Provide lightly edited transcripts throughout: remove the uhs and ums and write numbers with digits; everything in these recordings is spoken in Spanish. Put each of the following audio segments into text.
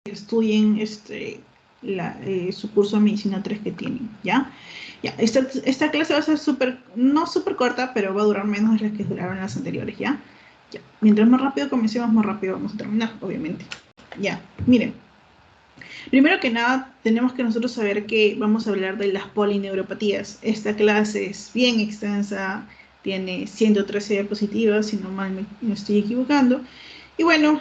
estudien su curso de medicina 3 que tienen, ¿ya? Ya, esta clase va a ser no súper corta, pero va a durar menos de las que duraron las anteriores, ¿ya? Ya. Mientras más rápido comencemos, más rápido vamos a terminar, obviamente. Ya, miren. Primero que nada, tenemos que nosotros saber que vamos a hablar de las polineuropatías. Esta clase es bien extensa, tiene 113 diapositivas, si no mal me estoy equivocando. Y bueno,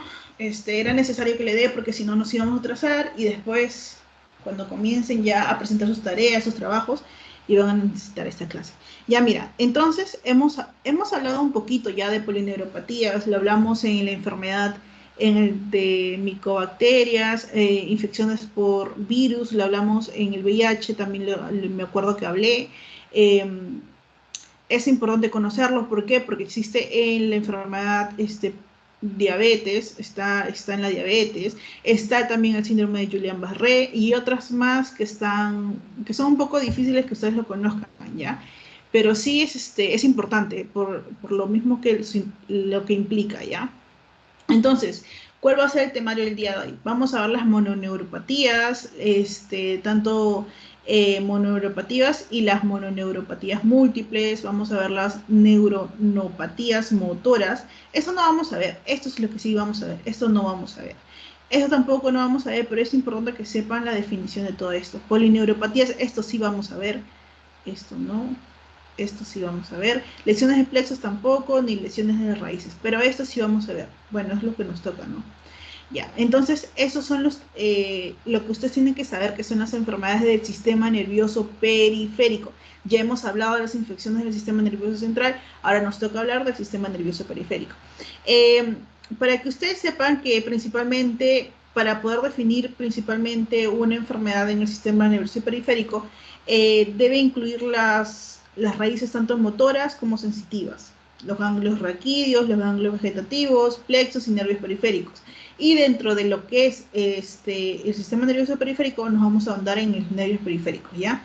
era necesario que le dé porque si no nos íbamos a atrasar y después, cuando comiencen ya a presentar sus tareas, sus trabajos, iban a necesitar esta clase. Ya mira, entonces hemos hablado un poquito ya de polineuropatías, lo hablamos en la enfermedad de micobacterias, infecciones por virus, lo hablamos en el VIH, también me acuerdo que hablé. Eh, es importante conocerlos, ¿por qué? Porque existe en la enfermedad diabetes, está en la diabetes, está también el síndrome de Guillain-Barré y otras más que son un poco difíciles que ustedes lo conozcan, ¿ya? Pero sí es importante por lo mismo que lo que implica, ¿ya? Entonces, ¿cuál va a ser el temario del día de hoy? Vamos a ver las mononeuropatías, tanto mononeuropatías y las mononeuropatías múltiples, vamos a ver las neuronopatías motoras. Esto no vamos a ver, esto es lo que sí vamos a ver, esto no vamos a ver. Esto tampoco no vamos a ver, pero es importante que sepan la definición de todo esto. Polineuropatías, esto sí vamos a ver, esto no. Esto sí vamos a ver. Lesiones de plexos tampoco, ni lesiones de raíces. Pero esto sí vamos a ver. Bueno, es lo que nos toca, ¿no? Ya, entonces esos son lo que ustedes tienen que saber, que son las enfermedades del sistema nervioso periférico. Ya hemos hablado de las infecciones del sistema nervioso central, ahora nos toca hablar del sistema nervioso periférico. Para que ustedes sepan que principalmente, para poder definir principalmente una enfermedad en el sistema nervioso periférico, debe incluir las raíces tanto motoras como sensitivas, los ganglios raquídeos, los ganglios vegetativos, plexos y nervios periféricos. Y dentro de lo que es el sistema nervioso periférico, nos vamos a ahondar en los nervios periféricos, ¿ya?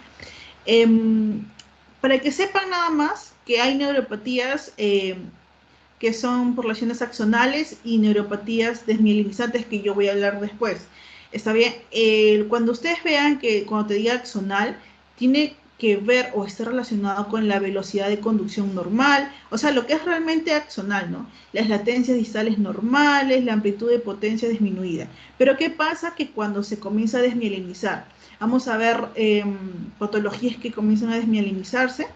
Para que sepan nada más que hay neuropatías que son por lesiones axonales y neuropatías desmielinizantes que yo voy a hablar después. ¿Está bien? Cuando ustedes vean que cuando te diga axonal, tiene que ver o está relacionado con la velocidad de conducción normal, o sea, lo que es realmente axonal, ¿no? Las latencias distales normales, la amplitud de potencia disminuida. Pero ¿qué pasa? Que cuando se comienza a desmielinizar, vamos a ver patologías que comienzan a desmielinizarse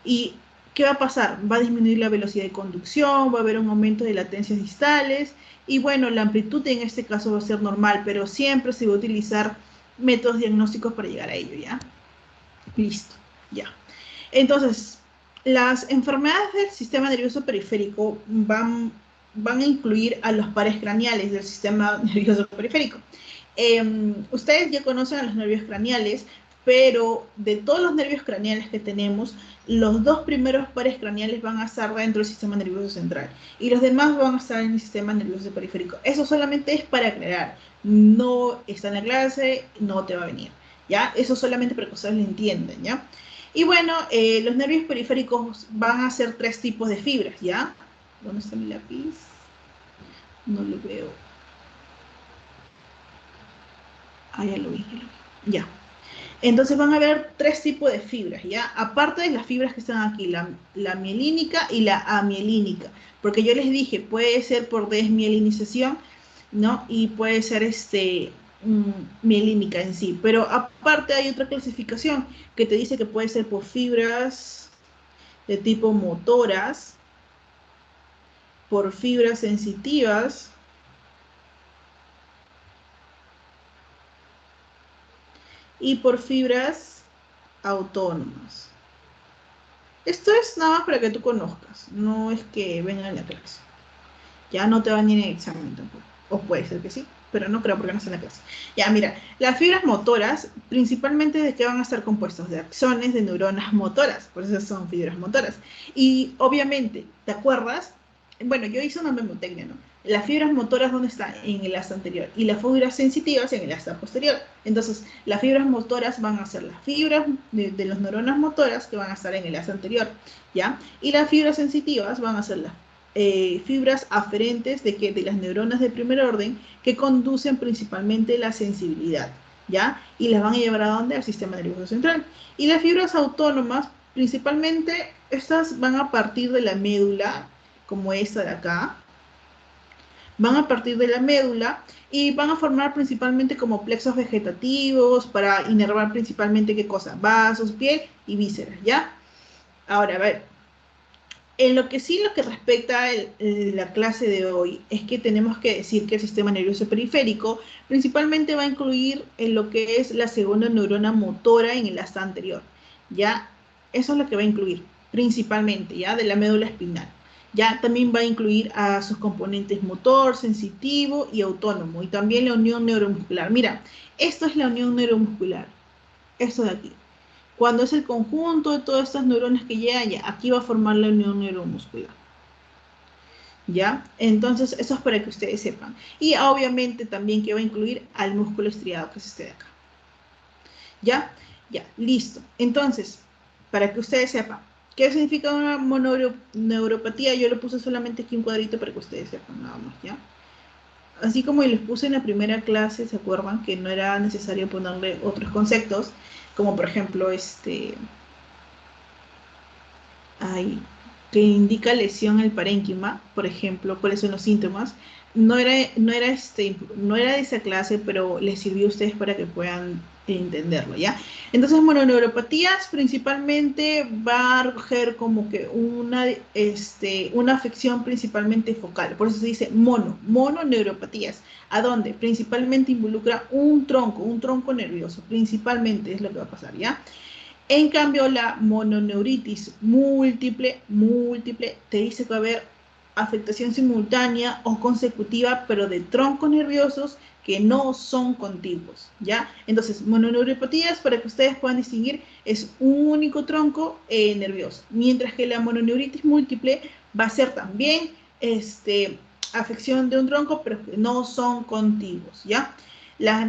y ¿qué va a pasar? Va a disminuir la velocidad de conducción, va a haber un aumento de latencias distales y bueno, la amplitud en este caso va a ser normal, pero siempre se va a utilizar métodos diagnósticos para llegar a ello, ¿ya? Listo, ya. Entonces, las enfermedades del sistema nervioso periférico van a incluir a los pares craneales del sistema nervioso periférico. Ustedes ya conocen a los nervios craneales, pero de todos los nervios craneales que tenemos, los dos primeros pares craneales van a estar dentro del sistema nervioso central y los demás van a estar en el sistema nervioso periférico. Eso solamente es para aclarar, no está en la clase, no te va a venir, ¿ya? Eso solamente para que ustedes lo entiendan, ¿ya? Y bueno, los nervios periféricos van a ser 3 tipos de fibras, ¿ya? ¿Dónde está mi lápiz? No lo veo. Ah, ya lo vi, ya lo vi. Ya. Entonces van a haber 3 tipos de fibras, ¿ya? Aparte de las fibras que están aquí, la mielínica y la amielínica. Porque yo les dije, puede ser por desmielinización, ¿no? Y puede ser mielínica en sí. Pero aparte hay otra clasificación que te dice que puede ser por fibras de tipo motoras, por fibras sensitivas, y por fibras autónomas. Esto es nada más para que tú conozcas, no es que venga en la clase. Ya no te van a ir en examen tampoco. O puede ser que sí, pero no creo porque no está en la clase. Ya, mira, las fibras motoras, principalmente de qué van a estar compuestos, de axones, de neuronas motoras, por eso son fibras motoras. Y obviamente, ¿te acuerdas? Bueno, yo hice una memotecnia, ¿no? Las fibras motoras, ¿dónde están? En el asta anterior. Y las fibras sensitivas en el asta posterior. Entonces, las fibras motoras van a ser las fibras de las neuronas motoras que van a estar en el asta anterior, ¿ya? Y las fibras sensitivas van a ser las fibras aferentes de las neuronas de primer orden que conducen principalmente la sensibilidad, ¿ya? Y las van a llevar a dónde? Al sistema nervioso central. Y las fibras autónomas, principalmente, estas van a partir de la médula, como esta de acá, van a partir de la médula y van a formar principalmente como plexos vegetativos para inervar principalmente, ¿qué cosa? Vasos, piel y vísceras, ¿ya? Ahora, a ver, en lo que sí, lo que respecta a la clase de hoy, es que tenemos que decir que el sistema nervioso periférico principalmente va a incluir en lo que es la segunda neurona motora en el asta anterior, ¿ya? Eso es lo que va a incluir, principalmente, ¿ya? De la médula espinal. Ya también va a incluir a sus componentes motor, sensitivo y autónomo, y también la unión neuromuscular. Mira, esto es la unión neuromuscular, esto de aquí. Cuando es el conjunto de todas estas neuronas que llegan, ya, aquí va a formar la unión neuromuscular. ¿Ya? Entonces, eso es para que ustedes sepan. Y obviamente también que va a incluir al músculo estriado, que es este de acá. ¿Ya? Ya, listo. Entonces, para que ustedes sepan, ¿qué significa una mononeuropatía? Yo lo puse solamente aquí un cuadrito para que ustedes sepan nada más, ¿ya? Así como les puse en la primera clase, ¿se acuerdan? Que no era necesario ponerle otros conceptos, como por ejemplo, hay, que indica lesión el parénquima, por ejemplo, cuáles son los síntomas. No era de esa clase, pero les sirvió a ustedes para que puedan entenderlo, ¿ya? Entonces, mononeuropatías principalmente va a recoger como que una afección principalmente focal, por eso se dice mononeuropatías. ¿A dónde? Principalmente involucra un tronco nervioso, principalmente es lo que va a pasar, ¿ya? En cambio, la mononeuritis múltiple, te dice que va a haber afectación simultánea o consecutiva, pero de troncos nerviosos que no son contiguos, ¿ya? Entonces, mononeuropatías, para que ustedes puedan distinguir, es un único tronco nervioso, mientras que la mononeuritis múltiple va a ser también afección de un tronco, pero que no son contiguos, ¿ya? Las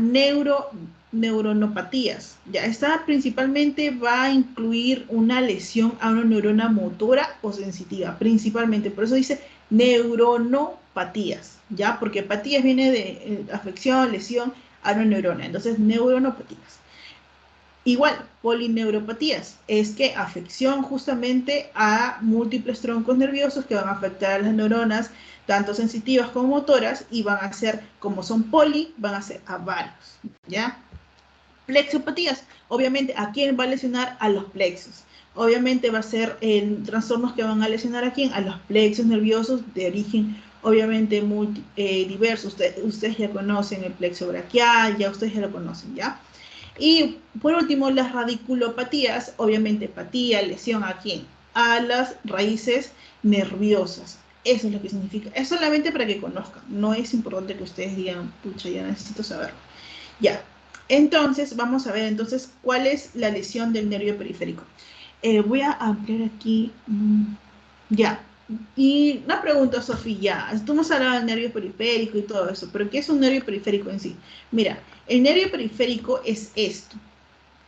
neuronopatías, ya esta principalmente va a incluir una lesión a una neurona motora o sensitiva, principalmente, por eso dice neuronopatías, ya, porque apatías viene de afección, lesión a una neurona, entonces neuronopatías. Igual, polineuropatías, es que afección justamente a múltiples troncos nerviosos que van a afectar a las neuronas, tanto sensitivas como motoras, y van a ser, como son poli, van a ser a varios, ¿ya? Plexopatías, obviamente, ¿a quién va a lesionar? A los plexos. Obviamente va a ser en trastornos que van a lesionar a quién? A los plexos nerviosos de origen, obviamente, diverso. Ustedes ya conocen el plexo braquial, ya ustedes ya lo conocen, ¿ya? Y por último, las radiculopatías, obviamente patía, lesión a quién? A las raíces nerviosas. Eso es lo que significa. Es solamente para que conozcan. No es importante que ustedes digan, pucha, ya necesito saberlo. Ya. Entonces, vamos a ver entonces cuál es la lesión del nervio periférico. Voy a ampliar aquí. Ya. Y una pregunta, Sofía. Tú nos hablado del nervio periférico y todo eso, pero ¿qué es un nervio periférico en sí? Mira, el nervio periférico es esto.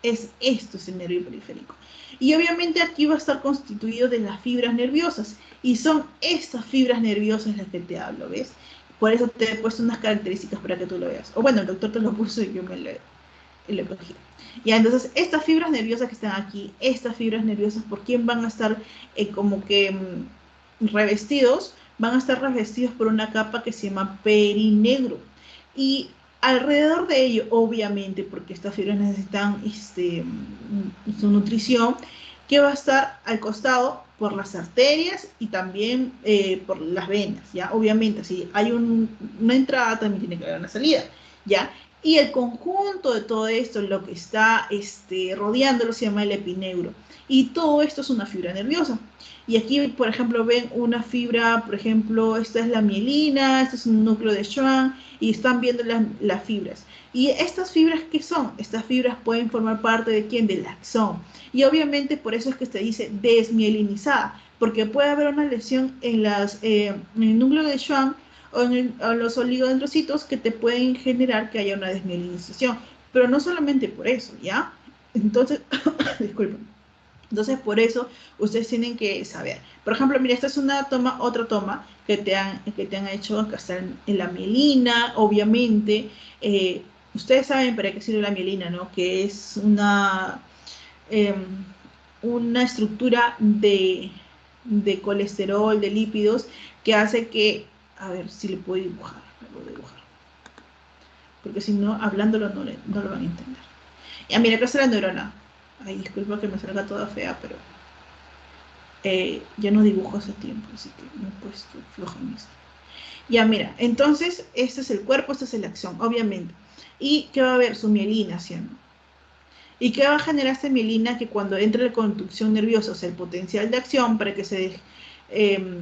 Es el nervio periférico. Y obviamente aquí va a estar constituido de las fibras nerviosas. Y son estas fibras nerviosas las que te hablo, ¿ves? Por eso te he puesto unas características para que tú lo veas. O bueno, el doctor te lo puso y yo me lo cogí. Ya, entonces, estas fibras nerviosas que están aquí, estas fibras nerviosas, ¿por quién van a estar como que revestidos? Van a estar revestidos por una capa que se llama perinegro. Y alrededor de ello, obviamente, porque estas fibras necesitan su nutrición, que va a estar al costado por las arterias y también por las venas, ¿ya? Obviamente, si hay una entrada, también tiene que haber una salida, ¿ya? Y el conjunto de todo esto, lo que está rodeándolo, se llama el epineuro. Y todo esto es una fibra nerviosa. Y aquí, por ejemplo, ven una fibra, por ejemplo, esta es la mielina, este es un núcleo de Schwann, y están viendo las fibras. ¿Y estas fibras qué son? Estas fibras pueden formar parte de ¿quién? Del axón. Y obviamente por eso es que se dice desmielinizada, porque puede haber una lesión en el núcleo de Schwann o en los oligodendrocitos que te pueden generar que haya una desmielinización. Pero no solamente por eso, ¿ya? Entonces, disculpen. Entonces, por eso ustedes tienen que saber. Por ejemplo, mira, esta es una toma, otra toma que te han hecho. Acá está en la mielina, obviamente. Ustedes saben para qué sirve la mielina, ¿no? Que es eh, una estructura de colesterol, de lípidos, que hace que, a ver si le puedo dibujar, porque si no, hablándolo no lo van a entender. Ya, mira, acá está la neurona. Ay, disculpa que me salga toda fea, pero ya no dibujo hace tiempo, así que me he puesto floja en esto. Ya, mira, entonces, este es el cuerpo, esta es la acción, obviamente. ¿Y qué va a haber? Su mielina, ¿sí o no? ¿Y qué va a generar esta mielina? Que cuando entre la conducción nerviosa, o sea, el potencial de acción, para que eh,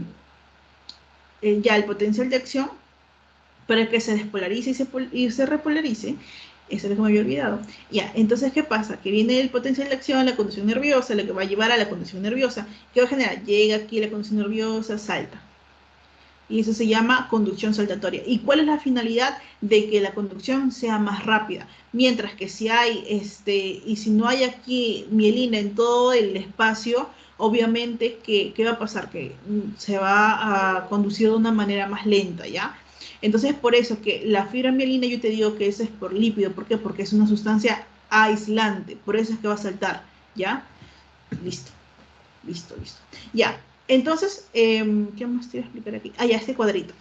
ya el potencial de acción, para que se despolarice y se repolarice, eso es lo que me había olvidado. Ya, entonces, ¿qué pasa? Que viene el potencial de acción, la conducción nerviosa, lo que va a llevar a la conducción nerviosa. ¿Qué va a generar? Llega aquí la conducción nerviosa, salta. Y eso se llama conducción saltatoria. ¿Y cuál es la finalidad? De que la conducción sea más rápida. Mientras que si hay, y si no hay aquí mielina en todo el espacio, obviamente, ¿qué va a pasar? Que se va a conducir de una manera más lenta, ¿ya? Entonces, por eso que la fibra mielina, yo te digo que eso es por lípido. ¿Por qué? Porque es una sustancia aislante. Por eso es que va a saltar, ¿ya? Listo. Listo, listo. Ya, entonces, ¿qué más te voy a explicar aquí? Ah, ya, este cuadrito.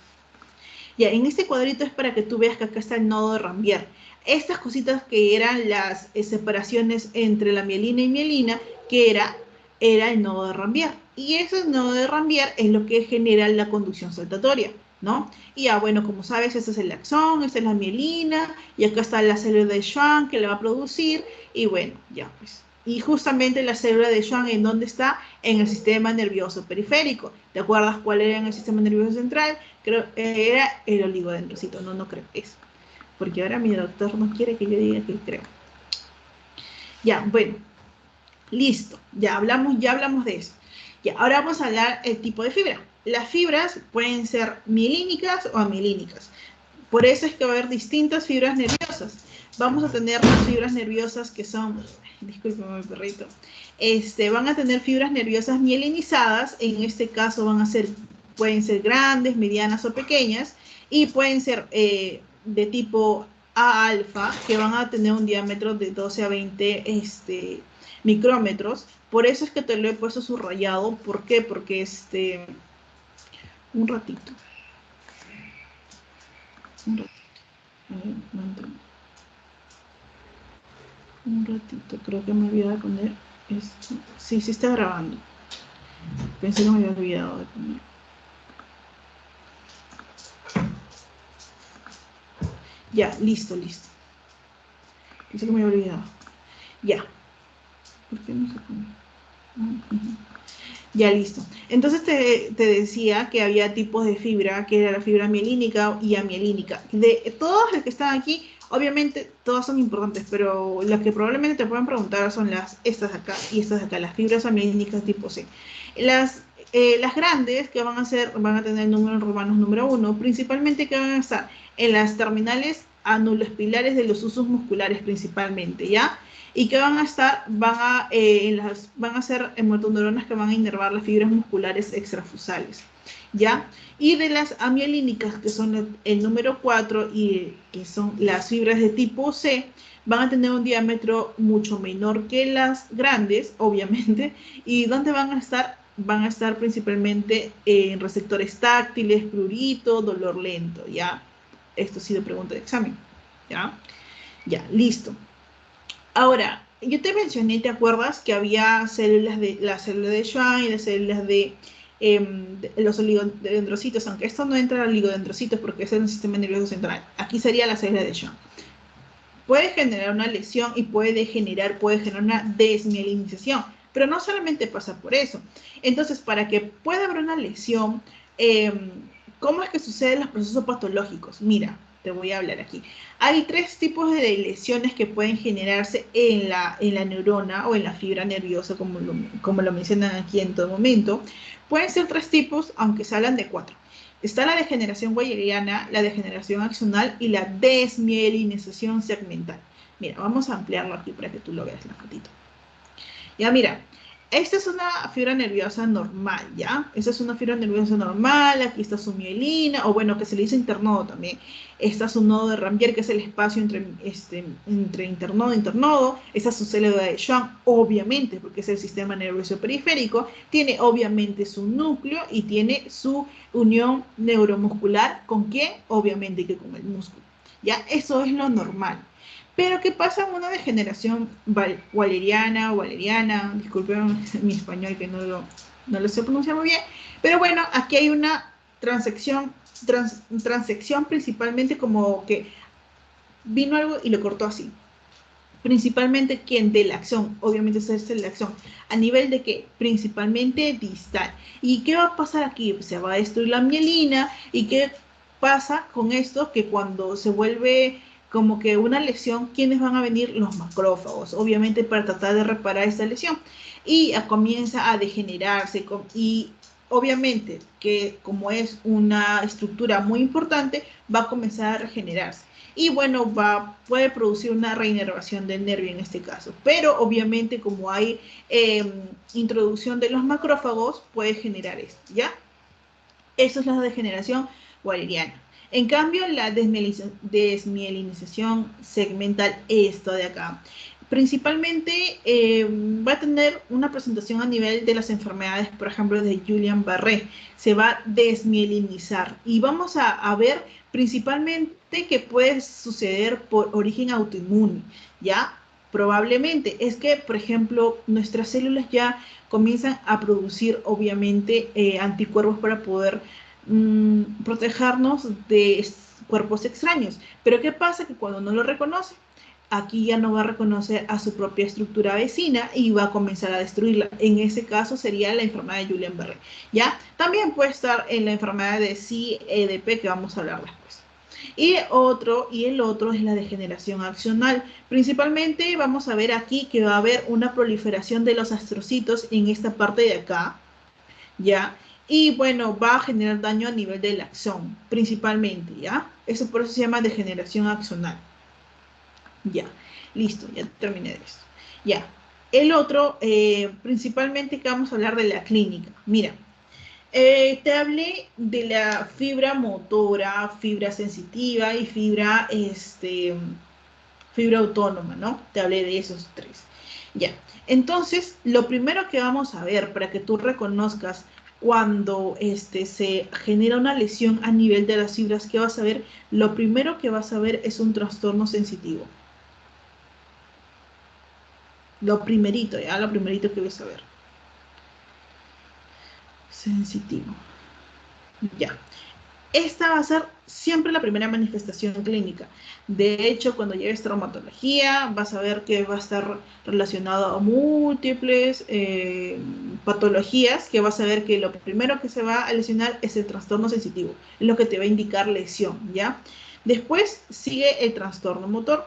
Ya, en este cuadrito es para que tú veas que acá está el nodo de Rambier. Estas cositas que eran las separaciones entre la mielina y mielina, que era el nodo de Rambier. Y ese nodo de Rambier es lo que genera la conducción saltatoria, ¿no? Y ya, bueno, como sabes, este es el axón, esta es la mielina, y acá está la célula de Schwann que la va a producir, y bueno, ya pues. Y justamente la célula de Schwann, ¿en dónde está? En el sistema nervioso periférico. ¿Te acuerdas cuál era en el sistema nervioso central? Creo que era el oligodendrocito, no creo que es. Porque ahora mi doctor no quiere que yo diga que creo. Ya, bueno, listo, ya hablamos de eso. Ya, ahora vamos a hablar el tipo de fibra. Las fibras pueden ser mielínicas o amielínicas. Por eso es que va a haber distintas fibras nerviosas. Vamos a tener las fibras nerviosas que son, discúlpeme, perrito, van a tener fibras nerviosas mielinizadas. En este caso pueden ser grandes, medianas o pequeñas, y pueden ser de tipo A alfa, que van a tener un diámetro de 12 a 20 micrómetros. Por eso es que te lo he puesto subrayado. ¿Por qué? Porque un ratito. Un ratito. Un ratito, creo que me olvidé de poner esto. Sí, sí está grabando. Pensé que me había olvidado de poner. Ya, listo. Pensé que me había olvidado. Ya. ¿Por qué no se pone? Ya, listo. Entonces te decía que había tipos de fibra, que era la fibra mielínica y amielínica. De todas las que están aquí, obviamente todas son importantes, pero las que probablemente te puedan preguntar son estas de acá y estas de acá, las fibras amielínicas tipo C. Las grandes que van a tener el número romanos número 1, principalmente que van a estar en las terminales anuloespilares de los usos musculares principalmente, ¿ya? Y que van a estar, van a ser motoneuronas que van a inervar las fibras musculares extrafusales, ¿ya? Y de las amielínicas, que son el número 4 y que son las fibras de tipo C, van a tener un diámetro mucho menor que las grandes, obviamente, y donde van a estar principalmente en receptores táctiles, prurito, dolor lento, ¿ya? Esto ha sido pregunta de examen, ¿ya? Ya, listo. Ahora, yo te mencioné, ¿te acuerdas? Que había la célula de Schwann y las células de los oligodendrocitos, aunque esto no entra al oligodendrocitos porque es en el sistema nervioso central. Aquí sería la célula de Schwann. Puede generar una lesión y puede generar una desmielinización, pero no solamente pasa por eso. Entonces, para que pueda haber una lesión, eh, ¿cómo es que suceden los procesos patológicos? Mira, te voy a hablar aquí. Hay tres tipos de lesiones que pueden generarse en la neurona o en la fibra nerviosa, como lo mencionan aquí en todo momento. Pueden ser tres tipos, aunque se hablan de cuatro. Está la degeneración weyeriana, la degeneración axonal y la desmielinización segmental. Mira, vamos a ampliarlo aquí para que tú lo veas la fotito. Ya, mira, esta es una fibra nerviosa normal, ¿ya? Esta es una fibra nerviosa normal, aquí está su mielina, o bueno, que se le dice internodo también. Esta es su nodo de Ranvier, que es el espacio entre internodo e internodo. Esta es su célula de Schwann, obviamente, porque es el sistema nervioso periférico. Tiene obviamente su núcleo y tiene su unión neuromuscular. ¿Con quién? Obviamente que con el músculo. ¿Ya? Eso es lo normal. Pero ¿qué pasa en una degeneración waleriana? Disculpen mi español que no lo sé pronunciar muy bien. Pero bueno, aquí hay una transección principalmente como que vino algo y lo cortó así. Principalmente quien de la acción, obviamente esa es la acción, a nivel de que principalmente distal. ¿Y qué va a pasar aquí? Se va a destruir la mielina. ¿Y qué pasa con esto? Que cuando se vuelve como que una lesión, ¿quiénes van a venir? Los macrófagos, obviamente para tratar de reparar esta lesión. Y comienza a degenerarse y obviamente que como es una estructura muy importante, va a comenzar a regenerarse y bueno, puede producir una reinervación del nervio en este caso. Pero obviamente como hay introducción de los macrófagos, puede generar esto, ¿ya? Eso es la degeneración waleriana. En cambio, la desmielinización segmental, esto de acá, principalmente va a tener una presentación a nivel de las enfermedades, por ejemplo, de Guillain-Barré. Se va a desmielinizar y vamos a ver principalmente que puede suceder por origen autoinmune, ¿ya? Probablemente es que, por ejemplo, nuestras células ya comienzan a producir, obviamente, anticuerpos para poder protegernos de cuerpos extraños. Pero ¿qué pasa? Que cuando no lo reconoce, aquí ya no va a reconocer a su propia estructura vecina y va a comenzar a destruirla. En ese caso sería la enfermedad de Guillain-Barré, ¿ya? También puede estar en la enfermedad de CEDP que vamos a hablar después. Y el otro es la degeneración axonal. Principalmente vamos a ver aquí que va a haber una proliferación de los astrocitos en esta parte de acá, ¿ya? Y bueno, va a generar daño a nivel del axón, principalmente, ¿ya? Eso por eso se llama degeneración axonal. Ya, listo, ya terminé de esto. Ya, el otro, principalmente que vamos a hablar de la clínica. Mira, te hablé de la fibra motora, fibra sensitiva y fibra autónoma, ¿no? Te hablé de esos tres. Ya, entonces, lo primero que vamos a ver para que tú reconozcas cuando se genera una lesión a nivel de las fibras, ¿qué vas a ver? Lo primero que vas a ver es un trastorno sensitivo. Lo primerito, ¿ya? Lo primerito que vas a ver. Sensitivo. Ya. Esta va a ser siempre la primera manifestación clínica. De hecho, cuando llegues traumatología, vas a ver que va a estar relacionado a múltiples patologías, que vas a ver que lo primero que se va a lesionar es el trastorno sensitivo, es lo que te va a indicar lesión, ¿ya? Después sigue el trastorno motor.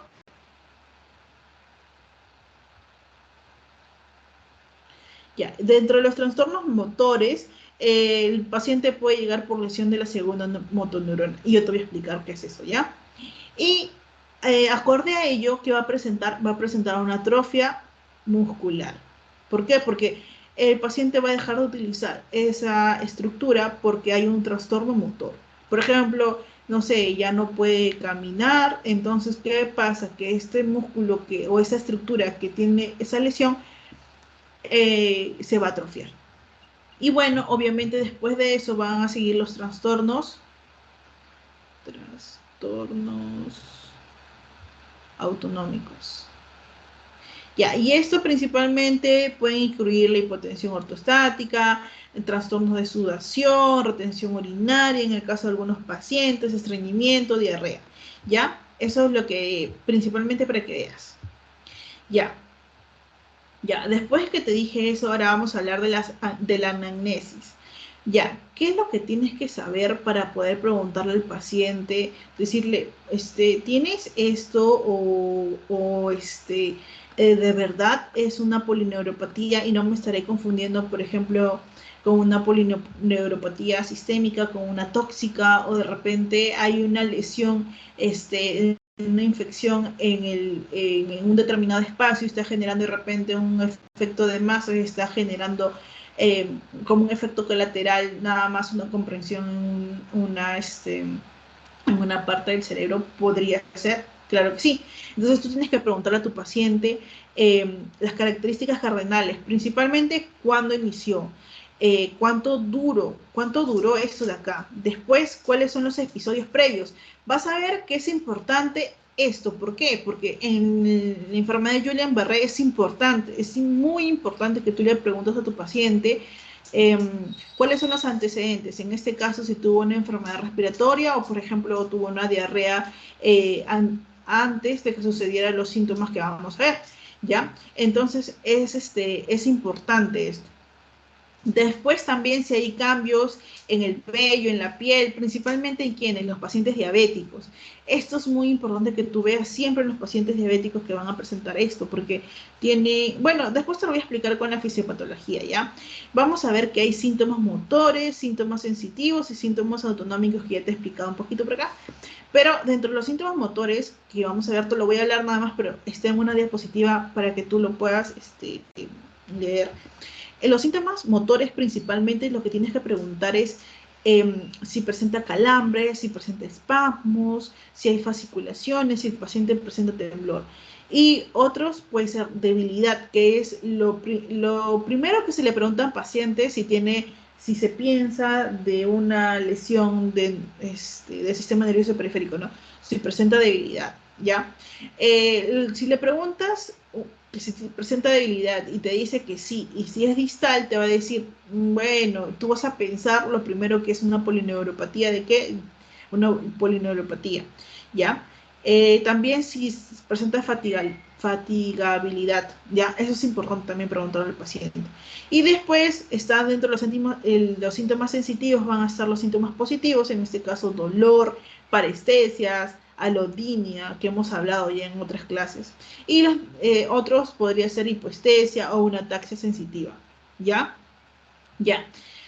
Ya, dentro de los trastornos motores, el paciente puede llegar por lesión de la segunda motoneurona. Y yo te voy a explicar qué es eso, ¿ya? Y acorde a ello, ¿qué va a presentar? Va a presentar una atrofia muscular. ¿Por qué? Porque el paciente va a dejar de utilizar esa estructura porque hay un trastorno motor. Por ejemplo, no sé, ya no puede caminar, entonces, ¿qué pasa? Que este músculo o esa estructura que tiene esa lesión se va a atrofiar. Y bueno, obviamente después de eso van a seguir los trastornos autonómicos. Ya, y esto principalmente puede incluir la hipotensión ortostática, trastornos de sudación, retención urinaria en el caso de algunos pacientes, estreñimiento, diarrea. ¿Ya? Eso es lo que principalmente para que veas. Ya, ya, después que te dije eso, ahora vamos a hablar de la anamnesis. Ya, ¿qué es lo que tienes que saber para poder preguntarle al paciente, decirle, ¿tienes esto de verdad es una polineuropatía y no me estaré confundiendo, por ejemplo, con una polineuropatía sistémica, con una tóxica o de repente hay una lesión, una infección en un determinado espacio y está generando de repente un efecto de masa y está generando como un efecto colateral nada más una comprensión, en una parte del cerebro, podría ser, claro que sí. Entonces tú tienes que preguntarle a tu paciente las características cardenales, principalmente cuándo inició, cuánto duró esto de acá, después cuáles son los episodios previos. Vas a ver que es importante esto. ¿Por qué? Porque en la enfermedad de Guillain-Barré es importante, es muy importante que tú le preguntes a tu paciente eh, cuáles son los antecedentes. En este caso, si tuvo una enfermedad respiratoria o, por ejemplo, tuvo una diarrea antes de que sucedieran los síntomas que vamos a ver, ¿ya? Entonces, es importante esto. Después también si hay cambios en el vello, en la piel, principalmente en quienes, los pacientes diabéticos. Esto es muy importante que tú veas siempre en los pacientes diabéticos que van a presentar esto, porque tiene, bueno, después te lo voy a explicar con la fisiopatología, ¿ya? Vamos a ver que hay síntomas motores, síntomas sensitivos y síntomas autonómicos que ya te he explicado un poquito por acá. Pero dentro de los síntomas motores, que vamos a ver, te lo voy a hablar nada más, pero está en una diapositiva para que tú lo puedas leer. En los síntomas motores principalmente lo que tienes que preguntar es si presenta calambres, si presenta espasmos, si hay fasciculaciones, si el paciente presenta temblor. Y otros puede ser debilidad, que es lo primero que se le pregunta al paciente si se piensa de una lesión del sistema nervioso periférico, ¿no? Si presenta debilidad, ¿ya? Si le preguntas que si te presenta debilidad y te dice que sí, y si es distal, te va a decir, bueno, tú vas a pensar lo primero que es una polineuropatía, ¿de qué? Una polineuropatía, ¿ya? También si presenta fatigabilidad, ¿ya? Eso es importante también preguntar al paciente. Y después está dentro de los síntomas sensitivos, van a estar los síntomas positivos, en este caso dolor, parestesias, alodinia, que hemos hablado ya en otras clases. Y los otros podría ser hipoestesia o una ataxia sensitiva. ¿Ya? Ya.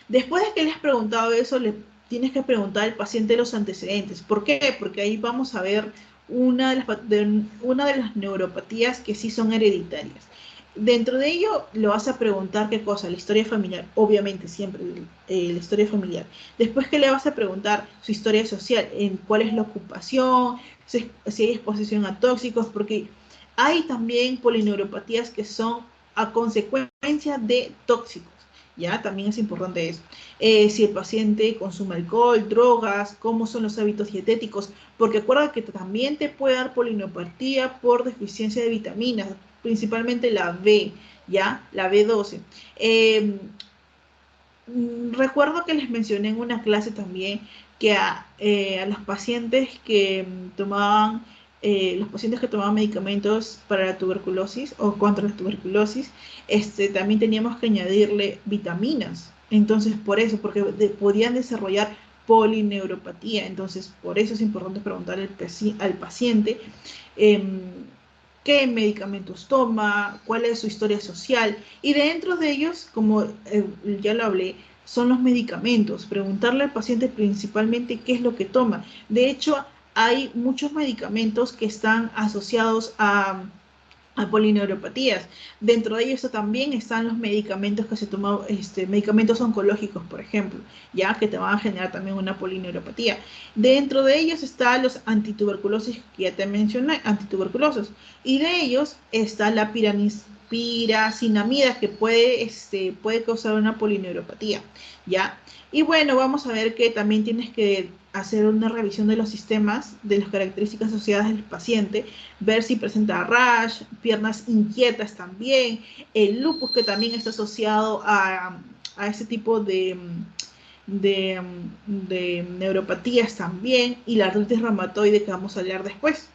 Después de que le has preguntado eso, le tienes que preguntar al paciente los antecedentes. ¿Por qué? Porque ahí vamos a ver una de las neuropatías que sí son hereditarias. Dentro de ello, le vas a preguntar qué cosa, la historia familiar, obviamente siempre la historia familiar. Después que le vas a preguntar su historia social, en cuál es la ocupación, si hay exposición a tóxicos, porque hay también polineuropatías que son a consecuencia de tóxicos. ¿Ya? También es importante eso. Si el paciente consume alcohol, drogas, cómo son los hábitos dietéticos, porque acuerda que también te puede dar polineuropatía por deficiencia de vitaminas, principalmente la B, ¿ya? La B12. Recuerdo que les mencioné en una clase también que a los pacientes que tomaban, los pacientes que tomaban medicamentos para la tuberculosis o contra la tuberculosis, también teníamos que añadirle vitaminas. Entonces, por eso, porque podían desarrollar polineuropatía. Entonces, por eso es importante preguntarle al paciente eh, qué medicamentos toma, cuál es su historia social. Y dentro de ellos, como ya lo hablé, son los medicamentos. Preguntarle al paciente principalmente qué es lo que toma. De hecho, hay muchos medicamentos que están asociados a polineuropatías. Dentro de ellos también están los medicamentos que se toman, medicamentos oncológicos, por ejemplo, ya que te van a generar también una polineuropatía. Dentro de ellos están los antituberculosis que ya te mencioné, antituberculosos, y de ellos está la piracinamida que puede causar una polineuropatía, ¿ya? Y bueno, vamos a ver que también tienes que hacer una revisión de los sistemas, de las características asociadas del paciente, ver si presenta rash, piernas inquietas también, el lupus que también está asociado a este tipo de neuropatías también, y la artritis reumatoide que vamos a hablar después,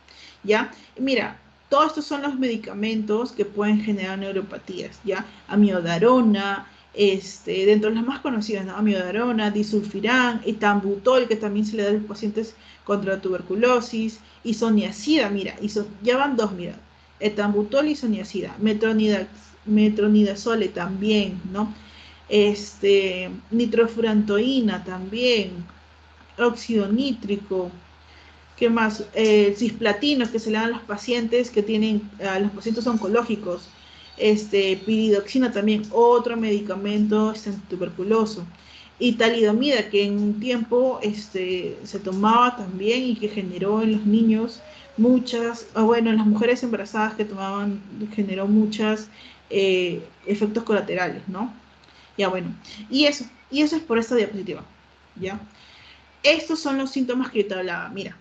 ¿ya? Mira, todos estos son los medicamentos que pueden generar neuropatías, ¿ya? Amiodarona, dentro de las más conocidas, ¿no? Amiodarona, disulfiram, etambutol, que también se le da a los pacientes contra la tuberculosis, isoniazida, mira, ya van dos, mira, etambutol y isoniazida, metronidazole también, ¿no? Nitrofurantoína también, óxido nítrico, ¿Qué más? Cisplatinos que se le dan a los pacientes que tienen, a los pacientes oncológicos. Piridoxina también, otro medicamento tuberculoso. Y talidomida, que en un tiempo se tomaba también y que generó en los niños muchas, o bueno, en las mujeres embarazadas que tomaban, generó muchos efectos colaterales, ¿no? Ya bueno, y eso es por esta diapositiva, ¿ya? Estos son los síntomas que yo te hablaba. Mira,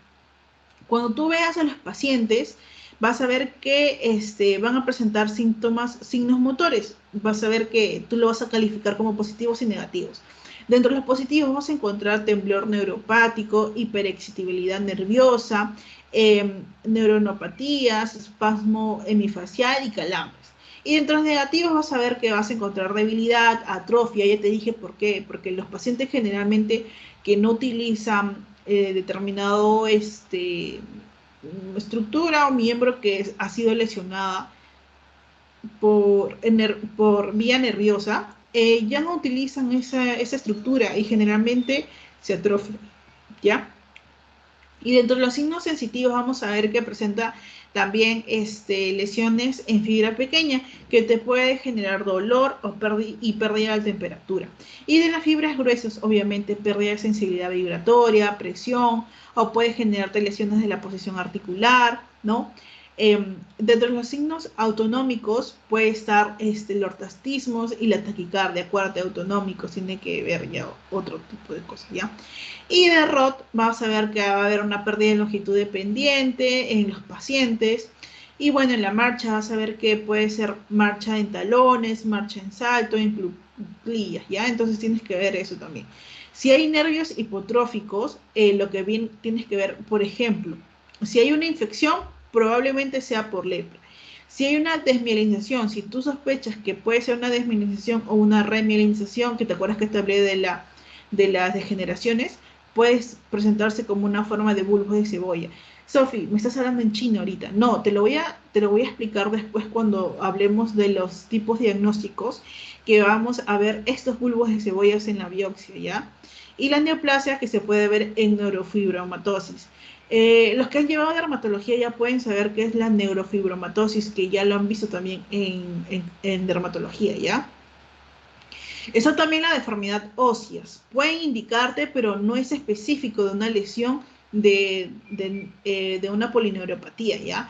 cuando tú veas a los pacientes, vas a ver que van a presentar signos motores. Vas a ver que tú lo vas a calificar como positivos y negativos. Dentro de los positivos vas a encontrar temblor neuropático, hiperexcitabilidad nerviosa, neuronopatías, espasmo hemifacial y calambres. Y dentro de los negativos vas a ver que vas a encontrar debilidad, atrofia, ya te dije por qué, porque los pacientes generalmente que no utilizan determinado estructura o miembro que ha sido lesionada por vía nerviosa, ya no utilizan esa estructura y generalmente se atrofia, ¿ya? Y dentro de los signos sensitivos vamos a ver que presenta también lesiones en fibra pequeña que te puede generar dolor y pérdida de temperatura. Y de las fibras gruesas, obviamente, pérdida de sensibilidad vibratoria, presión, o puede generarte lesiones de la posición articular, ¿no? Dentro de los signos autonómicos puede estar el ortastismo y la taquicardia. Acuérdate, autonómicos tiene que ver ya otro tipo de cosas, ¿ya? Y de ROT vas a ver que va a haber una pérdida de longitud dependiente en los pacientes. Y bueno, en la marcha vas a ver que puede ser marcha en talones, marcha en salto, en cuclillas, ¿ya? Entonces tienes que ver eso también. Si hay nervios hipotróficos, lo que bien tienes que ver, por ejemplo, si hay una infección, probablemente sea por lepra. Si hay una desmielinización, si tú sospechas que puede ser una desmielinización o una remielinización, que te acuerdas que te hablé de las degeneraciones, puedes presentarse como una forma de bulbo de cebolla. Sofi, me estás hablando en chino ahorita. No, te lo voy a explicar después cuando hablemos de los tipos diagnósticos, que vamos a ver estos bulbos de cebollas en la biopsia, ¿ya? Y la neoplasia que se puede ver en neurofibromatosis. Los que han llevado dermatología ya pueden saber qué es la neurofibromatosis, que ya lo han visto también en dermatología, ¿ya? Eso también la deformidad óseas. Pueden indicarte, pero no es específico de una lesión de una polineuropatía, ¿ya?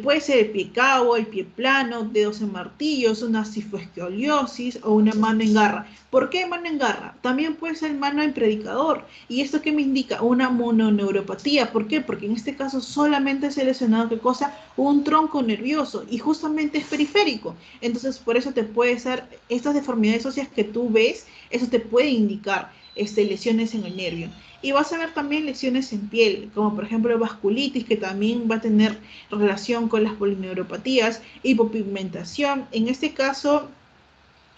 Puede ser el pie cabo, el pie plano, dedos en martillos, una cifoescoliosis o una mano en garra. ¿Por qué mano en garra? También puede ser mano en predicador. ¿Y esto qué me indica? Una mononeuropatía. ¿Por qué? Porque en este caso solamente se ha lesionado, ¿qué cosa? Un tronco nervioso y justamente es periférico. Entonces, por eso te puede ser, estas deformidades óseas que tú ves, eso te puede indicar lesiones en el nervio. Y vas a ver también lesiones en piel, como por ejemplo vasculitis, que también va a tener relación con las polineuropatías, hipopigmentación. En este caso,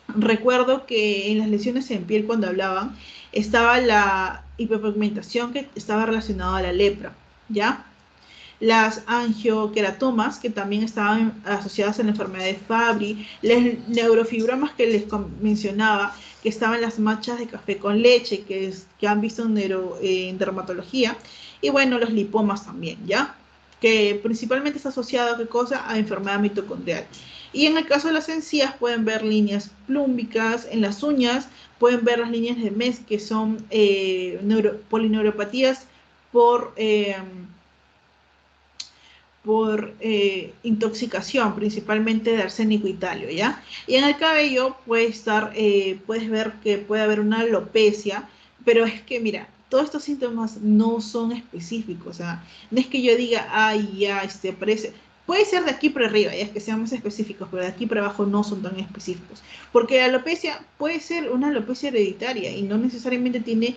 recuerdo que en las lesiones en piel, cuando hablaban, estaba la hipopigmentación que estaba relacionada a la lepra, ¿ya? Las angioqueratomas, que también estaban asociadas a la enfermedad de Fabry, las neurofibromas que les mencionaba, que estaban las manchas de café con leche, que han visto en dermatología, y bueno, los lipomas también, ¿ya? Que principalmente está asociado a qué cosa? A enfermedad mitocondrial. Y en el caso de las encías pueden ver líneas plúmbicas, en las uñas pueden ver las líneas de MES, que son polineuropatías por... intoxicación, principalmente de arsénico y talio, ¿ya? Y en el cabello puedes ver que puede haber una alopecia, pero es que, mira, todos estos síntomas no son específicos, o sea, no es que yo diga, ay, ya, aparece. Puede ser de aquí para arriba, ya es que sean más específicos, pero de aquí para abajo no son tan específicos. Porque la alopecia puede ser una alopecia hereditaria y no necesariamente tiene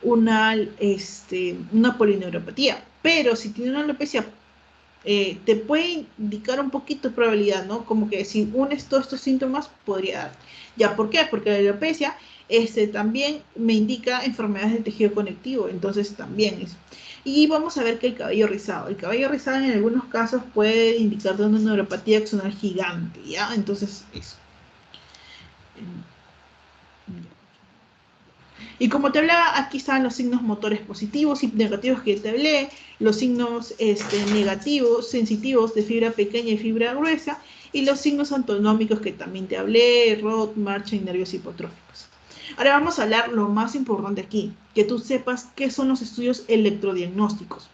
una polineuropatía. Pero si tiene una alopecia te puede indicar un poquito de probabilidad, ¿no? Como que si unes todos estos síntomas, podría dar. ¿Ya por qué? Porque la alopecia también me indica enfermedades del tejido conectivo, entonces también es. Y vamos a ver que el cabello rizado en algunos casos puede indicar de una neuropatía axonal gigante, ¿ya? Entonces, eso. Y como te hablaba, aquí están los signos motores positivos y negativos que te hablé, los signos negativos, sensitivos de fibra pequeña y fibra gruesa, y los signos autonómicos que también te hablé, ROT, marcha y nervios hipotróficos. Ahora vamos a hablar lo más importante aquí, que tú sepas qué son los estudios electrodiagnósticos.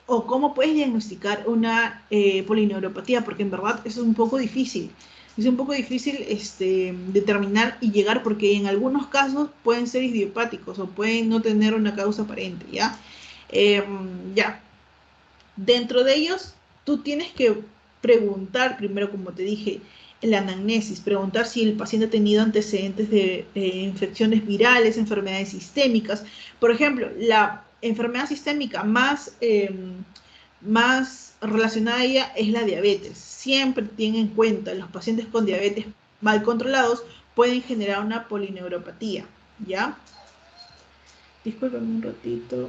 O cómo puedes diagnosticar una polineuropatía, porque en verdad eso es un poco difícil. Es un poco difícil determinar y llegar, porque en algunos casos pueden ser idiopáticos o pueden no tener una causa aparente, ¿ya? Eh, ya. Dentro de ellos, tú tienes que preguntar, primero, como te dije, en la anamnesis, preguntar si el paciente ha tenido antecedentes de infecciones virales, enfermedades sistémicas. Por ejemplo, la enfermedad sistémica más relacionada a ella es la diabetes. Siempre tienen en cuenta, los pacientes con diabetes mal controlados pueden generar una polineuropatía, ¿ya? Disculpen un ratito.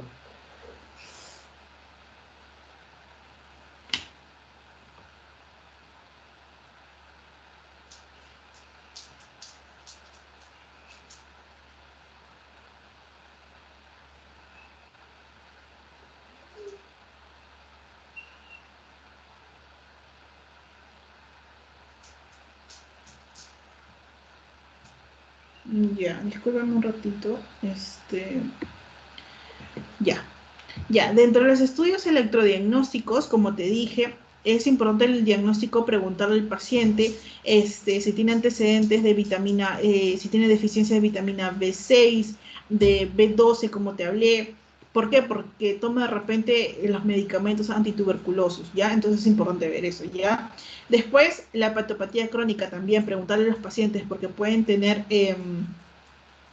Ya, disculpen un ratito. Ya. Ya, dentro de los estudios electrodiagnósticos, como te dije, es importante el diagnóstico preguntarle al paciente si tiene antecedentes de vitamina, si tiene deficiencia de vitamina B6, de B12, como te hablé. ¿Por qué? Porque toma de repente los medicamentos antituberculosos, ¿ya? Entonces es importante ver eso, ¿ya? Después, la hepatopatía crónica también, preguntarle a los pacientes porque pueden tener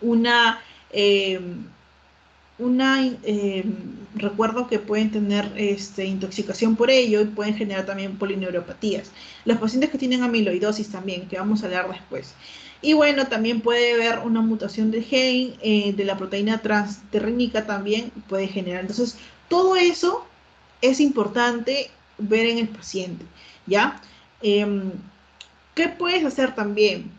una... em, recuerdo que pueden tener intoxicación por ello y pueden generar también polineuropatías. Los pacientes que tienen amiloidosis también, que vamos a hablar después. Y bueno, también puede haber una mutación del gen de la proteína transterrínica también puede generar. Entonces, todo eso es importante ver en el paciente, ¿ya? Em, ¿Qué puedes hacer también?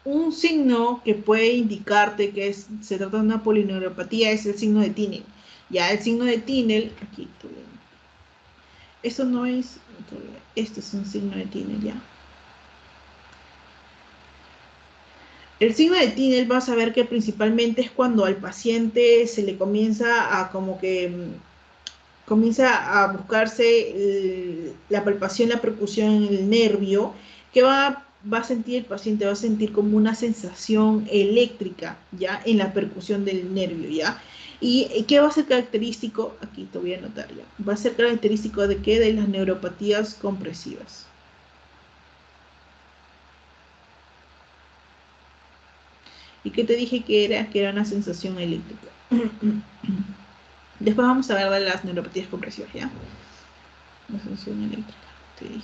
Un signo que puede indicarte que se trata de una polineuropatía es el signo de Tinel. Ya, el signo de Tinel, aquí, esto no es, este es un signo de Tinel, ya. El signo de Tinel vas a ver que principalmente es cuando al paciente se le comienza a como que comienza a buscarse la palpación, la percusión en el nervio, que va a sentir el paciente, va a sentir como una sensación eléctrica, ¿ya? En la percusión del nervio, ¿ya? ¿Y qué va a ser característico? Aquí te voy a anotar ya. Va a ser característico de qué? De las neuropatías compresivas. ¿Y qué te dije que era? Que era una sensación eléctrica. Después vamos a ver de las neuropatías compresivas, ¿ya? Una sensación eléctrica, te dije.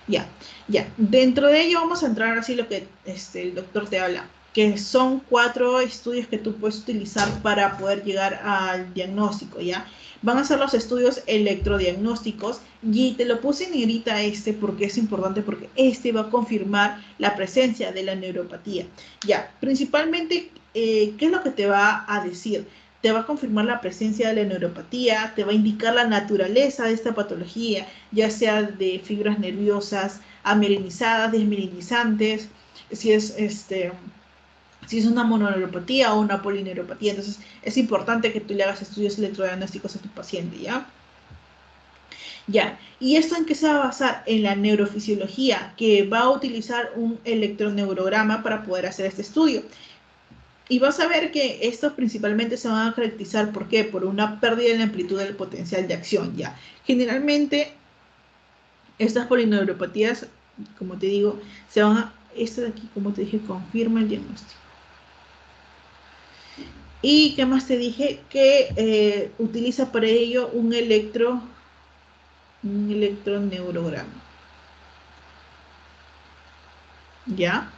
Ya, ya. Dentro de ello vamos a entrar así lo que el doctor te habla, que son 4 estudios que tú puedes utilizar para poder llegar al diagnóstico, ¿ya? Van a ser los estudios electrodiagnósticos y te lo puse en negrita porque es importante porque va a confirmar la presencia de la neuropatía. Ya, principalmente, ¿qué es lo que te va a decir? Te va a confirmar la presencia de la neuropatía, te va a indicar la naturaleza de esta patología, ya sea de fibras nerviosas amielinizadas, desmielinizantes, si es si es una mononeuropatía o una polineuropatía. Entonces, es importante que tú le hagas estudios electrodiagnósticos a tu paciente, ¿ya? Ya, ¿y esto en qué se va a basar? En la neurofisiología, que va a utilizar un electroneurograma para poder hacer este estudio. Y vas a ver que estos principalmente se van a caracterizar, ¿por qué? Por una pérdida en la amplitud del potencial de acción, ¿ya? Generalmente, estas polineuropatías, como te digo, se van a, esta de aquí, como te dije, confirma el diagnóstico. ¿Y qué más te dije? Que utiliza para ello un electroneurograma. ¿Ya?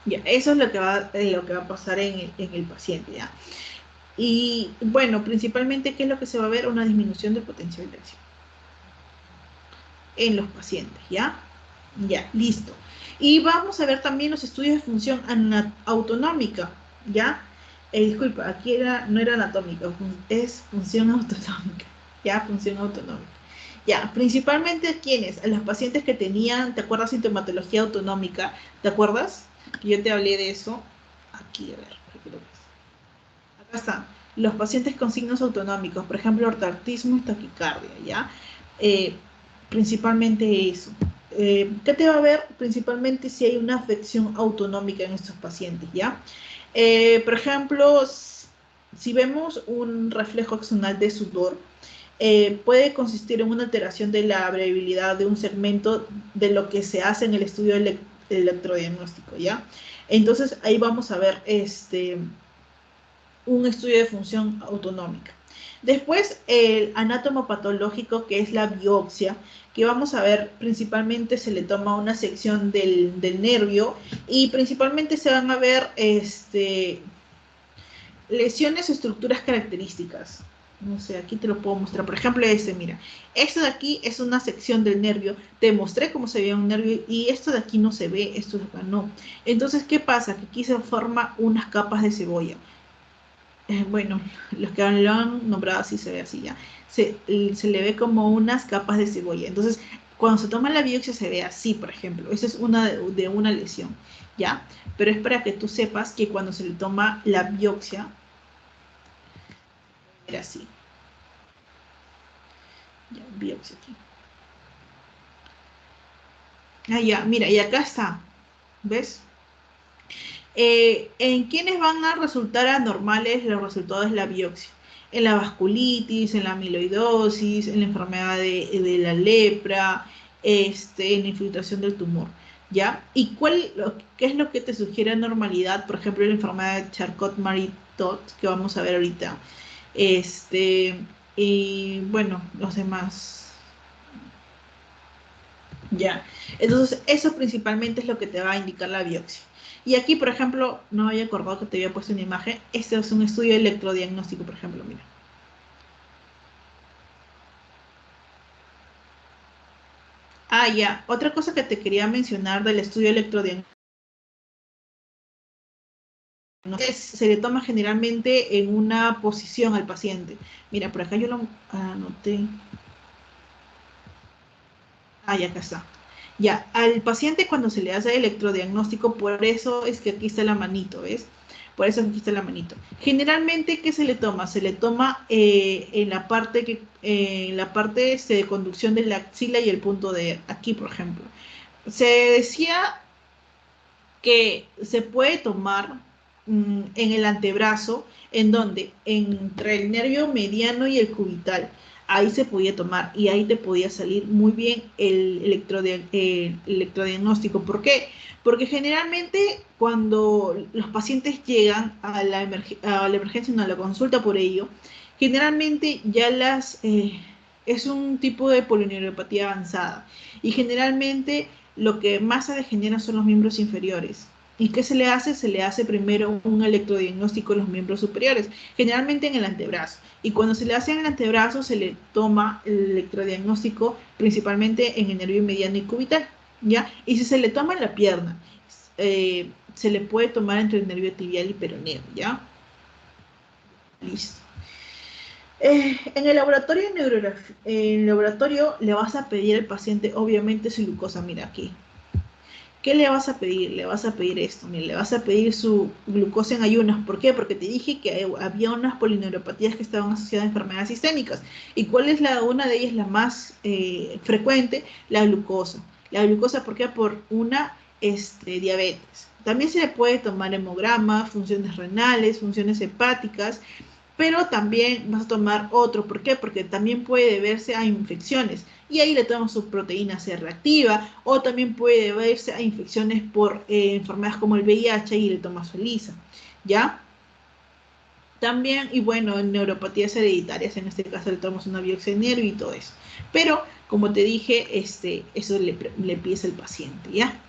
Ya, eso es lo que va a pasar en el paciente, ¿ya? Y bueno, principalmente, ¿qué es lo que se va a ver? Una disminución del potencial de acción en los pacientes, ¿ya? Ya, listo. Y vamos a ver también los estudios de función autonómica, ¿ya? Disculpa, aquí no era anatómica, es función autonómica, ¿ya? Función autonómica. Ya, principalmente a quienes, a los pacientes que tenían, ¿te acuerdas? Sintomatología autonómica, ¿te acuerdas? Que yo te hablé de eso. Aquí, a ver, aquí lo ves. Acá están, los pacientes con signos autonómicos, por ejemplo, ortoptismo y taquicardia, ¿ya? Eh, Principalmente eso. ¿Qué te va a ver? Principalmente si hay una afección autonómica en estos pacientes, ¿ya? Por ejemplo, si vemos un reflejo axonal de sudor, puede consistir en una alteración de la variabilidad de un segmento de lo que se hace en el estudio electrodiagnóstico, ¿ya? Entonces ahí vamos a ver un estudio de función autonómica. Después, el anátomo patológico, que es la biopsia, que vamos a ver, principalmente se le toma una sección del nervio y principalmente se van a ver lesiones o estructuras características. No sé, aquí te lo puedo mostrar. Por ejemplo, mira, esto de aquí es una sección del nervio. Te mostré cómo se veía un nervio y esto de aquí no se ve, esto de acá no. Entonces, ¿qué pasa? Que aquí se forman unas capas de cebolla. Bueno, los que lo han nombrado así se ve así ya. Se le ve como unas capas de cebolla. Entonces, cuando se toma la biopsia se ve así, por ejemplo. Esa es una de una lesión, ¿ya? Pero es para que tú sepas que cuando se le toma la biopsia, era así. Ya, biopsia aquí. Ah, ya, mira, y acá está. ¿Ves? ¿En quiénes van a resultar anormales los resultados de la biopsia? En la vasculitis, en la amiloidosis, en la enfermedad de la lepra, en la infiltración del tumor, ¿ya? ¿Y qué es lo que te sugiere anormalidad? Por ejemplo, la enfermedad de Charcot-Marie-Tooth, que vamos a ver ahorita. Y bueno, los demás, ¿ya? Entonces, eso principalmente es lo que te va a indicar la biopsia. Y aquí, por ejemplo, no me había acordado que te había puesto una imagen. Este es un estudio electrodiagnóstico, por ejemplo, mira. Ah, ya. Otra cosa que te quería mencionar del estudio electrodiagnóstico se le toma generalmente en una posición al paciente. Mira, por acá yo lo anoté. Ah, ya acá está. Ya, al paciente cuando se le hace electrodiagnóstico, por eso es que aquí está la manito, ¿ves? Por eso aquí está la manito. Generalmente, ¿qué se le toma? Se le toma en la parte de conducción de la axila y el punto de aquí, por ejemplo. Se decía que se puede tomar en el antebrazo, en donde entre el nervio mediano y el cubital, ahí se podía tomar y ahí te podía salir muy bien el electrodiagnóstico. ¿Por qué? Porque generalmente cuando los pacientes llegan a la emergencia, no a la consulta por ello, generalmente ya es un tipo de polineuropatía avanzada y generalmente lo que más se degenera son los miembros inferiores. ¿Y qué se le hace? Se le hace primero un electrodiagnóstico en los miembros superiores, generalmente en el antebrazo. Y cuando se le hace en el antebrazo, se le toma el electrodiagnóstico principalmente en el nervio mediano y cubital, ¿ya? Y si se le toma en la pierna, se le puede tomar entre el nervio tibial y peroneo, ¿ya? Listo. En el laboratorio le vas a pedir al paciente, obviamente, su glucosa. Mira aquí. ¿Qué le vas a pedir? Le vas a pedir esto, mira, le vas a pedir su glucosa en ayunas. ¿Por qué? Porque te dije que había unas polineuropatías que estaban asociadas a enfermedades sistémicas. ¿Y cuál es una de ellas, la más frecuente? La glucosa. La glucosa, ¿por qué? Por una diabetes. También se le puede tomar hemograma, funciones renales, funciones hepáticas, pero también vas a tomar otro. ¿Por qué? Porque también puede deberse a infecciones y ahí le tomamos su proteína C reactiva o también puede deberse a infecciones por enfermedades como el VIH y le tomas su ELISA, ¿ya? También, y bueno, en neuropatías hereditarias, en este caso le tomamos una biopsia de nervio y todo eso. Pero, como te dije, eso le pides al paciente, ¿ya?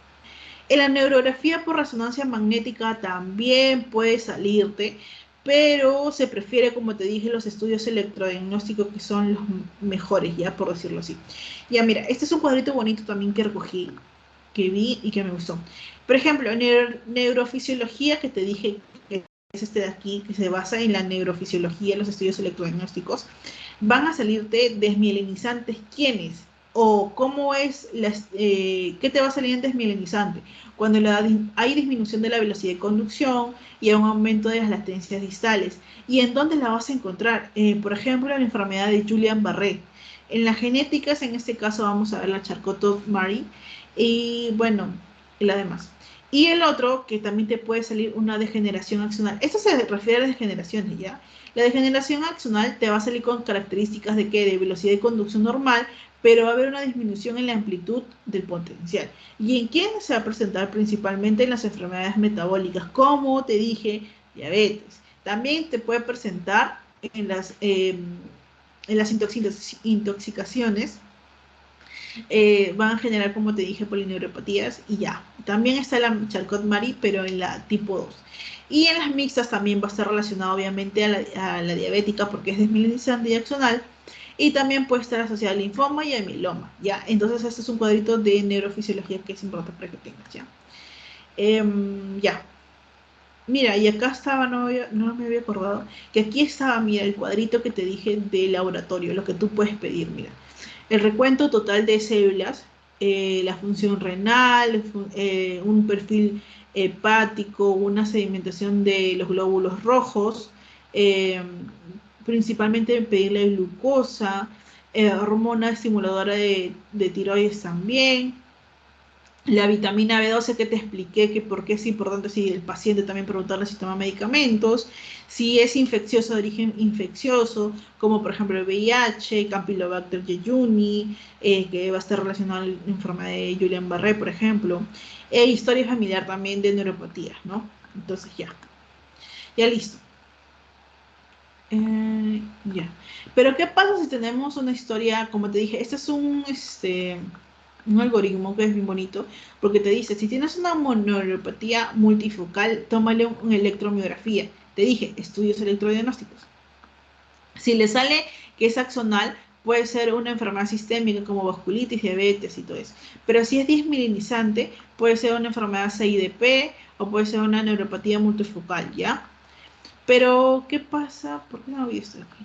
En la neurografía por resonancia magnética también puede salirte, pero se prefiere, como te dije, los estudios electrodiagnósticos que son los mejores, ya por decirlo así. Ya mira, este es un cuadrito bonito también que recogí. que vi y que me gustó. Por ejemplo, neurofisiología, que te dije que es este de aquí, que se basa en la neurofisiología, los estudios electrodiagnósticos, van a salirte desmielinizantes. ¿Quiénes? O cómo es, ¿qué te va a salir en desmielinizante? Cuando hay disminución de la velocidad de conducción y hay un aumento de las latencias distales. ¿Y en dónde la vas a encontrar? Por ejemplo, en la enfermedad de Guillain-Barré. En las genéticas, en este caso, vamos a ver la Charcot-Marie. Y bueno, y la demás. Y el otro, que también te puede salir una degeneración axonal. Esto se refiere a degeneraciones, ¿ya? La degeneración axonal te va a salir con características de que de velocidad de conducción normal, pero va a haber una disminución en la amplitud del potencial. ¿Y en quién se va a presentar? Principalmente en las enfermedades metabólicas, como te dije, diabetes. También te puede presentar en las intoxicaciones, van a generar, como te dije, polineuropatías y ya. También está la Charcot-Marie, pero en la tipo 2. Y en las mixtas también va a estar relacionado obviamente a la diabética porque es desmielinizante y axonal. Y también puede estar asociada al linfoma y al mieloma, ¿ya? Entonces este es un cuadrito de neurofisiología que es importante para que tengas, ¿ya? Ya. Mira, y acá estaba, no me había acordado, que aquí estaba, mira, el cuadrito que te dije de laboratorio, lo que tú puedes pedir, mira. El recuento total de células, la función renal, un perfil hepático, una sedimentación de los glóbulos rojos, eh, principalmente pedirle glucosa, hormona estimuladora de tiroides también, la vitamina B12 que te expliqué que por qué es importante si el paciente también preguntarle si toma medicamentos, si es infeccioso de origen infeccioso, como por ejemplo el VIH, Campylobacter jejuni, que va a estar relacionado a la enfermedad de Guillain-Barré, por ejemplo, e historia familiar también de neuropatía, ¿no? Entonces ya listo. Ya. Pero ¿qué pasa si tenemos una historia, como te dije, este es un algoritmo que es bien bonito, porque te dice, si tienes una mononeuropatía multifocal, tómale una electromiografía. Te dije, estudios electrodiagnósticos. Si le sale que es axonal, puede ser una enfermedad sistémica como vasculitis, diabetes y todo eso. Pero si es dismilinizante, puede ser una enfermedad CIDP o puede ser una neuropatía multifocal, ¿ya? Pero, ¿qué pasa? ¿Por qué no había esto aquí?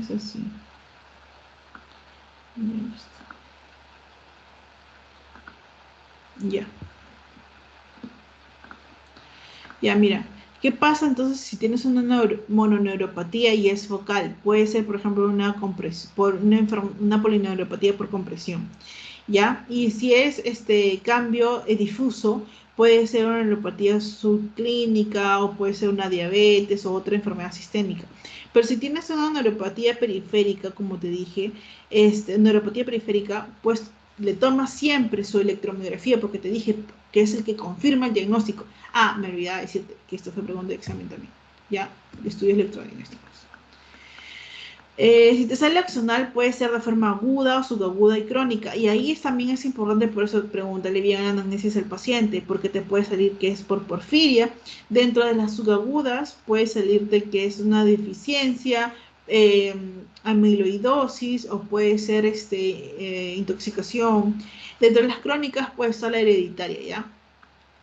Es así. Ya. Ya, mira. ¿Qué pasa entonces si tienes una mononeuropatía y es focal? Puede ser, por ejemplo, una polineuropatía por compresión. ¿Ya? Y si es este cambio difuso, puede ser una neuropatía subclínica o puede ser una diabetes o otra enfermedad sistémica. Pero si tienes una neuropatía periférica, como te dije, neuropatía periférica, pues le tomas siempre su electromiografía porque te dije que es el que confirma el diagnóstico. Ah, me olvidaba decirte que esto fue pregunta de examen también, ¿ya? De estudios electrodiagnósticos. Si te sale axonal puede ser de forma aguda o subaguda y crónica. Y ahí también es importante, por eso pregúntale bien la anamnesis al paciente, porque te puede salir que es por porfiria. Dentro de las subagudas puede salirte que es una deficiencia, eh, amiloidosis o puede ser intoxicación. Dentro de las crónicas puede estar la hereditaria, ¿ya?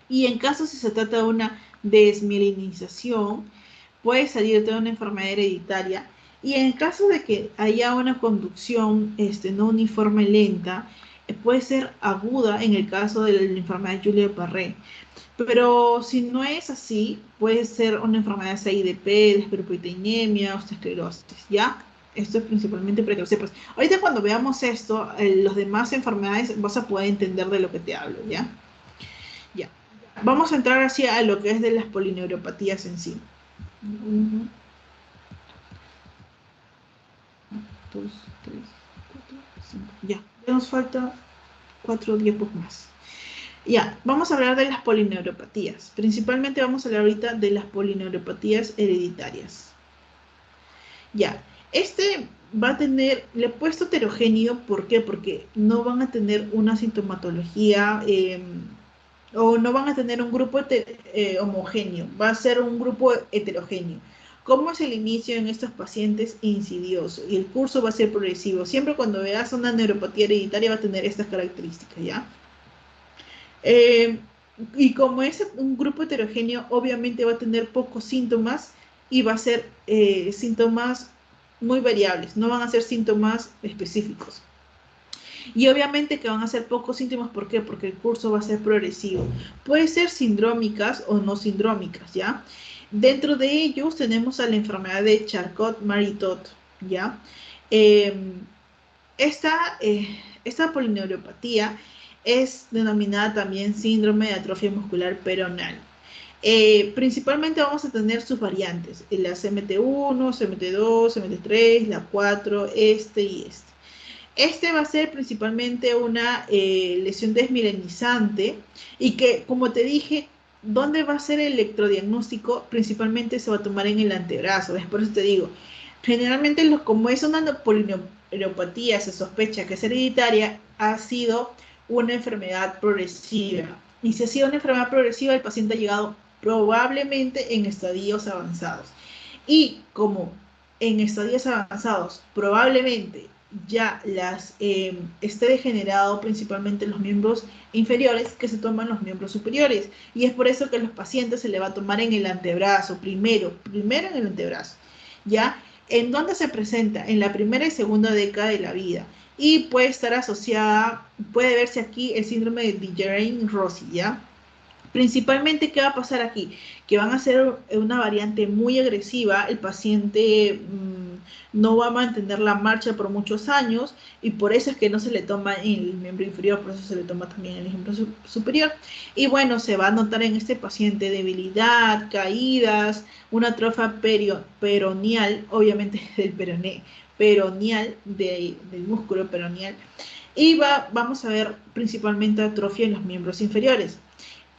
Y en caso si se trata de una desmielinización, puede salir de una enfermedad hereditaria. Y en caso de que haya una conducción no uniforme lenta, puede ser aguda en el caso de la enfermedad de Guillain-Barré. Pero si no es así, puede ser una enfermedad CIDP, desperpiteinemia, osteosclerosis, ¿ya? Esto es principalmente para que lo sepas. Ahorita cuando veamos esto, los demás enfermedades, vas a poder entender de lo que te hablo, ¿ya? Ya. Vamos a entrar hacia lo que es de las polineuropatías en sí. Uno, dos, tres, cuatro, cinco. Ya nos falta 4 diapos más. Ya, vamos a hablar de las polineuropatías. Principalmente vamos a hablar ahorita de las polineuropatías hereditarias. Ya, va a tener, le he puesto heterogéneo, ¿por qué? Porque no van a tener una sintomatología o no van a tener un grupo homogéneo, va a ser un grupo heterogéneo. ¿Cómo es el inicio en estos pacientes? Insidioso, y el curso va a ser progresivo. Siempre cuando veas una neuropatía hereditaria va a tener estas características, ¿ya? Eh, y como es un grupo heterogéneo, obviamente va a tener pocos síntomas y va a ser síntomas muy variables, no van a ser síntomas específicos. Y obviamente que van a ser pocos síntomas, ¿por qué? Porque el curso va a ser progresivo. Puede ser sindrómicas o no sindrómicas, ¿ya? Dentro de ellos tenemos a la enfermedad de Charcot-Marie-Tooth, ¿ya? Eh, esta, esta polineuropatía es denominada también síndrome de atrofia muscular peronal. Principalmente vamos a tener sus variantes, la CMT1, CMT2, CMT3, la 4, este y este. Este va a ser principalmente una lesión desmielinizante y que, como te dije, ¿dónde va a ser el electrodiagnóstico? Principalmente se va a tomar en el antebrazo. ¿Ves? Por eso te digo, generalmente como es una polineuropatía, se sospecha que es hereditaria, ha sido una enfermedad progresiva. Y si ha sido una enfermedad progresiva, el paciente ha llegado probablemente en estadios avanzados. Y como en estadios avanzados probablemente ya esté degenerado principalmente los miembros inferiores, que se toman los miembros superiores. Y es por eso que a los pacientes se le va a tomar en el antebrazo, primero en el antebrazo, ¿ya? ¿En dónde se presenta? En la primera y segunda década de la vida. Y puede estar asociada, puede verse aquí el síndrome de Degenerative-Rossi, ¿ya? Principalmente, ¿qué va a pasar aquí? Que van a ser una variante muy agresiva, el paciente no va a mantener la marcha por muchos años y por eso es que no se le toma en el miembro inferior, por eso se le toma también en el miembro superior. Y bueno, se va a notar en este paciente debilidad, caídas, una atrofia peroneal, obviamente del peroné, peroneal, del músculo peroneal. Y vamos a ver principalmente atrofia en los miembros inferiores.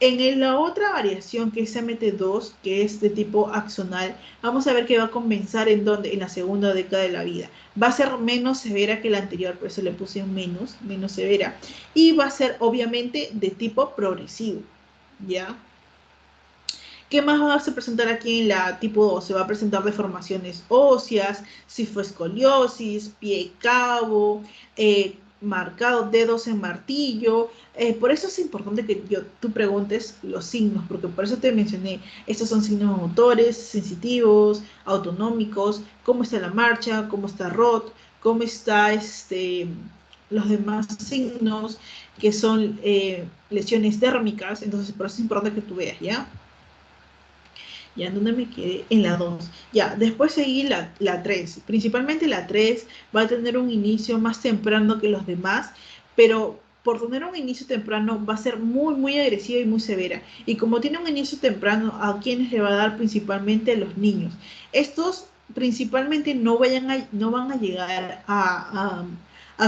En la otra variación que es MT2, que es de tipo axonal, vamos a ver que va a comenzar en donde, en la segunda década de la vida. Va a ser menos severa que la anterior, por eso le puse un menos severa. Y va a ser obviamente de tipo progresivo, ¿ya? ¿Qué más va a presentar aquí en la tipo 2? Se va a presentar deformaciones óseas, escoliosis, pie cabo, marcados dedos en martillo. Por eso es importante que tú preguntes los signos, porque por eso te mencioné, estos son signos motores, sensitivos, autonómicos, cómo está la marcha, cómo está ROT, cómo está los demás signos que son lesiones dérmicas. Entonces, por eso es importante que tú veas, ¿ya? Ya, ¿en dónde me quedé? En la 2. Ya, después seguí la 3. Principalmente la 3 va a tener un inicio más temprano que los demás, pero por tener un inicio temprano va a ser muy, muy agresiva y muy severa. Y como tiene un inicio temprano, ¿a quienes le va a dar? Principalmente a los niños. Estos principalmente no van a llegar a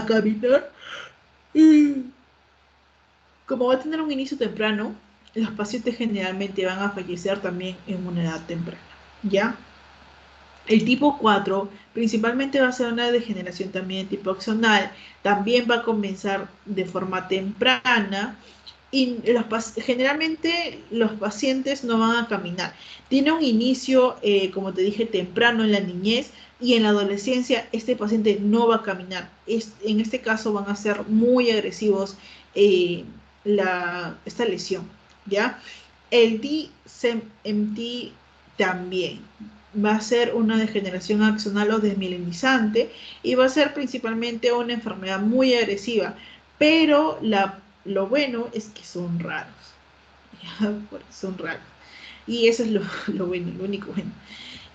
caminar. Y como va a tener un inicio temprano, los pacientes generalmente van a fallecer también en una edad temprana, ¿ya? El tipo 4 principalmente va a ser una degeneración también de tipo axonal, también va a comenzar de forma temprana y generalmente los pacientes no van a caminar. Tiene un inicio, como te dije, temprano en la niñez y en la adolescencia este paciente no va a caminar. En este caso van a ser muy agresivos eh, esta lesión, ¿ya? El DCMT también va a ser una degeneración axonal o desmielinizante y va a ser principalmente una enfermedad muy agresiva, pero lo bueno es que son raros, ¿ya? Son raros. Y eso es lo bueno, lo único bueno.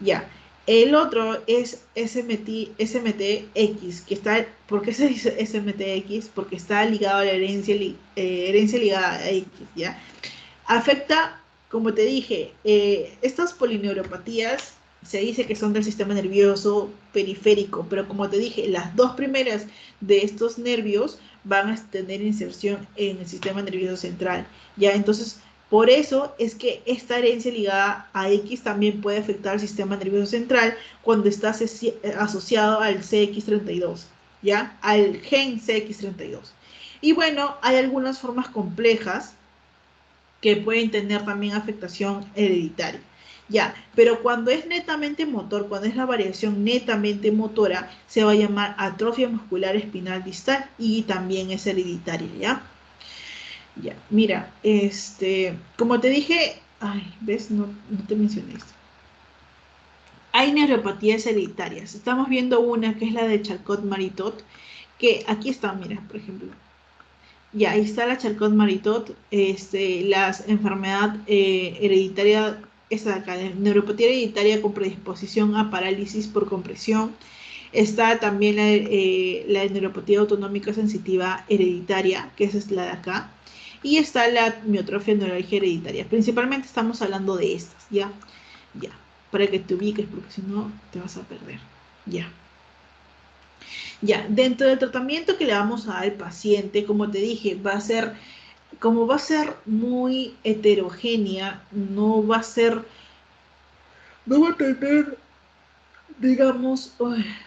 Ya. El otro es SMTX, que está, ¿por qué se dice SMTX? Porque está ligado a la herencia ligada a X, ¿ya? Afecta, como te dije, estas polineuropatías se dice que son del sistema nervioso periférico, pero como te dije, las dos primeras de estos nervios van a tener inserción en el sistema nervioso central. Ya, entonces, por eso es que esta herencia ligada a X también puede afectar al sistema nervioso central cuando está asociado al CX32, ¿ya? Al gen CX32. Y bueno, hay algunas formas complejas que pueden tener también afectación hereditaria. Ya, pero cuando es netamente motor, cuando es la variación netamente motora, se va a llamar atrofia muscular espinal distal y también es hereditaria, ¿ya? Ya, mira, como te dije, ay, ¿ves? No te mencioné esto. Hay neuropatías hereditarias. Estamos viendo una que es la de Charcot-Marie-Tooth, que aquí está, mira, por ejemplo. Ya, ahí está la Charcot-Marie-Tooth, la enfermedad hereditaria, esta de acá, neuropatía hereditaria con predisposición a parálisis por compresión. Está también la neuropatía autonómica sensitiva hereditaria, que esa es la de acá. Y está la miotrofia neurálgica hereditaria. Principalmente estamos hablando de estas, ¿ya? Ya, para que te ubiques, porque si no te vas a perder. Ya. Ya, dentro del tratamiento que le vamos a dar al paciente, como te dije, como va a ser muy heterogénea, no va a tener, digamos,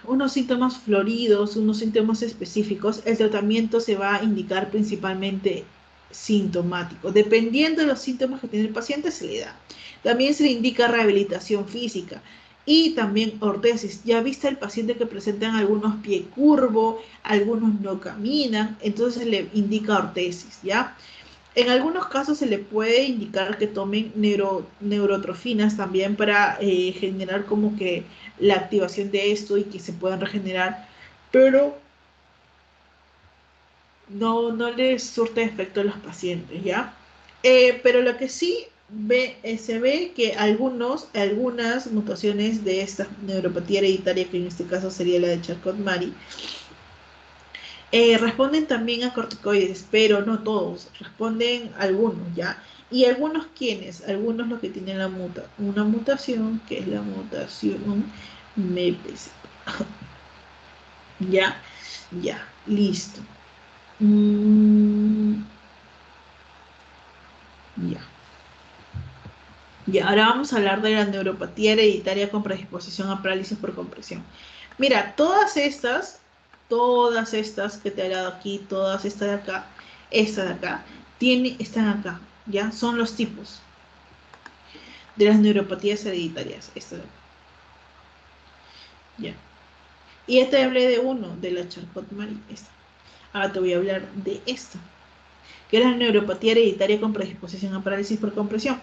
unos síntomas floridos, unos síntomas específicos. El tratamiento se va a indicar principalmente sintomático. Dependiendo de los síntomas que tiene el paciente, se le da. También se le indica rehabilitación física y también ortesis. Ya viste el paciente que presentan algunos pie curvo, algunos no caminan, entonces se le indica ortesis, ¿ya? En algunos casos se le puede indicar que tomen neurotrofinas también para generar como que la activación de esto y que se puedan regenerar, pero no les surte efecto a los pacientes, ¿ya? Pero lo que sí se ve que algunas mutaciones de esta neuropatía hereditaria, que en este caso sería la de Charcot-Marie, responden también a corticoides, pero no todos, responden algunos, ¿ya? Y algunos quienes, algunos los que tienen una mutación, que es la mutación MEPS. ¿Ya? Ya, listo. Mm, ya. Y ahora vamos a hablar de la neuropatía hereditaria con predisposición a parálisis por compresión. Mira, todas estas que te he dado aquí, todas estas de acá, esta de acá, están acá, ¿ya? Son los tipos de las neuropatías hereditarias, esta de acá, ¿ya? Y ya te hablé de uno, de la Charcot-Marie, esta. Ahora te voy a hablar de esta, que es la neuropatía hereditaria con predisposición a parálisis por compresión.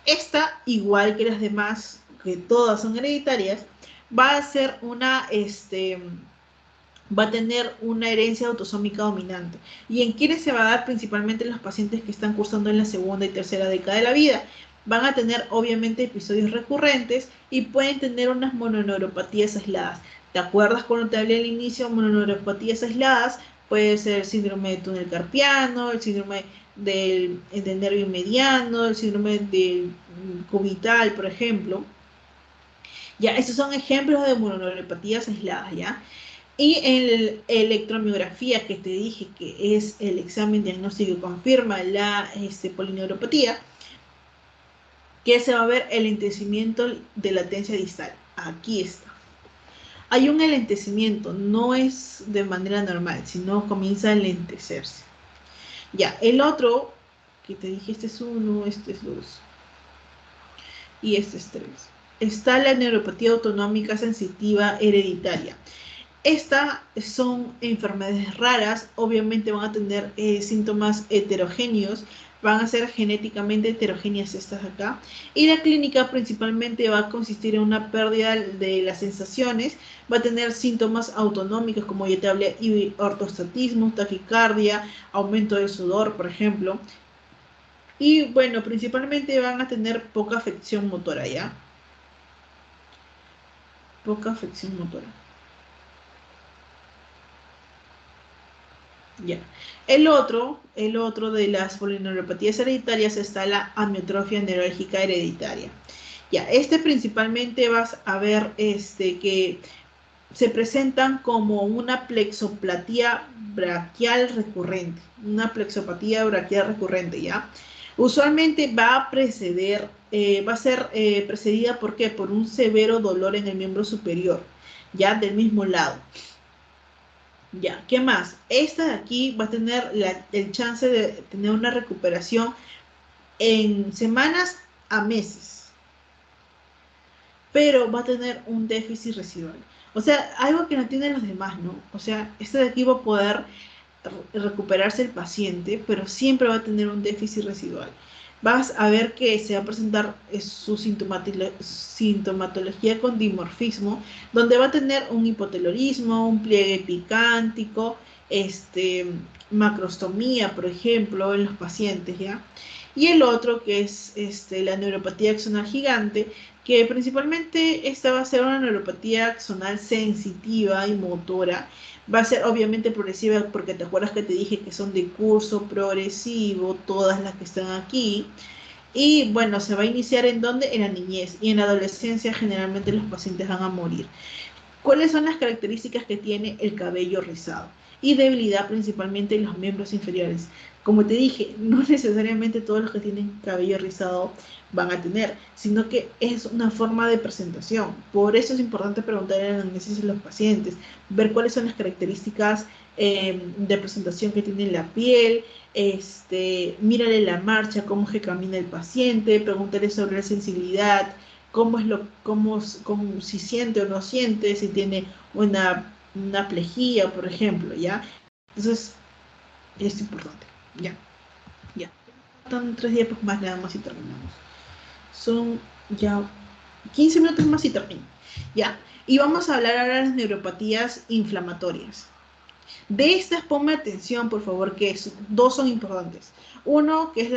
Esta, igual que las demás, que todas son hereditarias, va a ser va a tener una herencia autosómica dominante. ¿Y en quiénes se va a dar? Principalmente en los pacientes que están cursando en la segunda y tercera década de la vida. Van a tener obviamente episodios recurrentes y pueden tener unas mononeuropatías aisladas. ¿Te acuerdas cuando te hablé al inicio? Mononeuropatías aisladas puede ser el síndrome de túnel carpiano, el síndrome del nervio mediano, el síndrome del cubital, por ejemplo. Ya, estos son ejemplos de mononeuropatías aisladas, ¿ya? Y en la electromiografía, que te dije que es el examen diagnóstico que confirma la polineuropatía, que se va a ver el enlentecimiento de latencia distal. Aquí está. Hay un enlentecimiento, no es de manera normal, sino comienza a enlentecerse. Ya, el otro, que te dije, este es 1, este es 2 y este es 3. Está la neuropatía autonómica sensitiva hereditaria. Estas son enfermedades raras, obviamente van a tener síntomas heterogéneos, van a ser genéticamente heterogéneas estas acá, y la clínica principalmente va a consistir en una pérdida de las sensaciones, va a tener síntomas autonómicos, como ya te hablé, y ortostatismo, taquicardia, aumento del sudor, por ejemplo, y bueno, principalmente van a tener poca afección motora, ¿ya? Poca afección motora. Ya. El otro de las polineuropatías hereditarias está la amiotrofia neurálgica hereditaria. Ya, principalmente vas a ver que se presentan como una plexopatía braquial recurrente, una plexopatía braquial recurrente, ¿ya? Usualmente va a ser precedida, ¿por qué? Por un severo dolor en el miembro superior, ya del mismo lado. Ya, ¿qué más? Esta de aquí va a tener el chance de tener una recuperación en semanas a meses, pero va a tener un déficit residual. O sea, algo que no tienen los demás, ¿no? O sea, este de aquí va a poder recuperarse el paciente, pero siempre va a tener un déficit residual. Vas a ver que se va a presentar su sintomatología con dimorfismo, donde va a tener un hipotelorismo, un pliegue epicántico, macrostomía, por ejemplo, en los pacientes, ¿ya? Y el otro que es la neuropatía axonal gigante, que principalmente esta va a ser una neuropatía axonal sensitiva y motora. Va a ser obviamente progresiva porque te acuerdas que te dije que son de curso progresivo, todas las que están aquí. Y bueno, se va a iniciar en dónde? En la niñez. Y en la adolescencia generalmente los pacientes van a morir. ¿Cuáles son las características que tiene el cabello rizado? Y debilidad principalmente en los miembros inferiores. Como te dije, no necesariamente todos los que tienen cabello rizado van a tener, sino que es una forma de presentación. Por eso es importante preguntar en la anamnesis a los pacientes, ver cuáles son las características de presentación que tiene la piel, mírale la marcha, cómo es que camina el paciente, pregúntale sobre la sensibilidad, cómo es cómo, si siente o no siente, si tiene una plejía, por ejemplo, ¿ya? Entonces, es importante, ya, ya. Faltan 3 días más nada más y terminamos. Son ya 15 minutos más y termino, ya. Y vamos a hablar ahora de las neuropatías inflamatorias. De estas, ponme atención, por favor, que dos son importantes. Uno, que es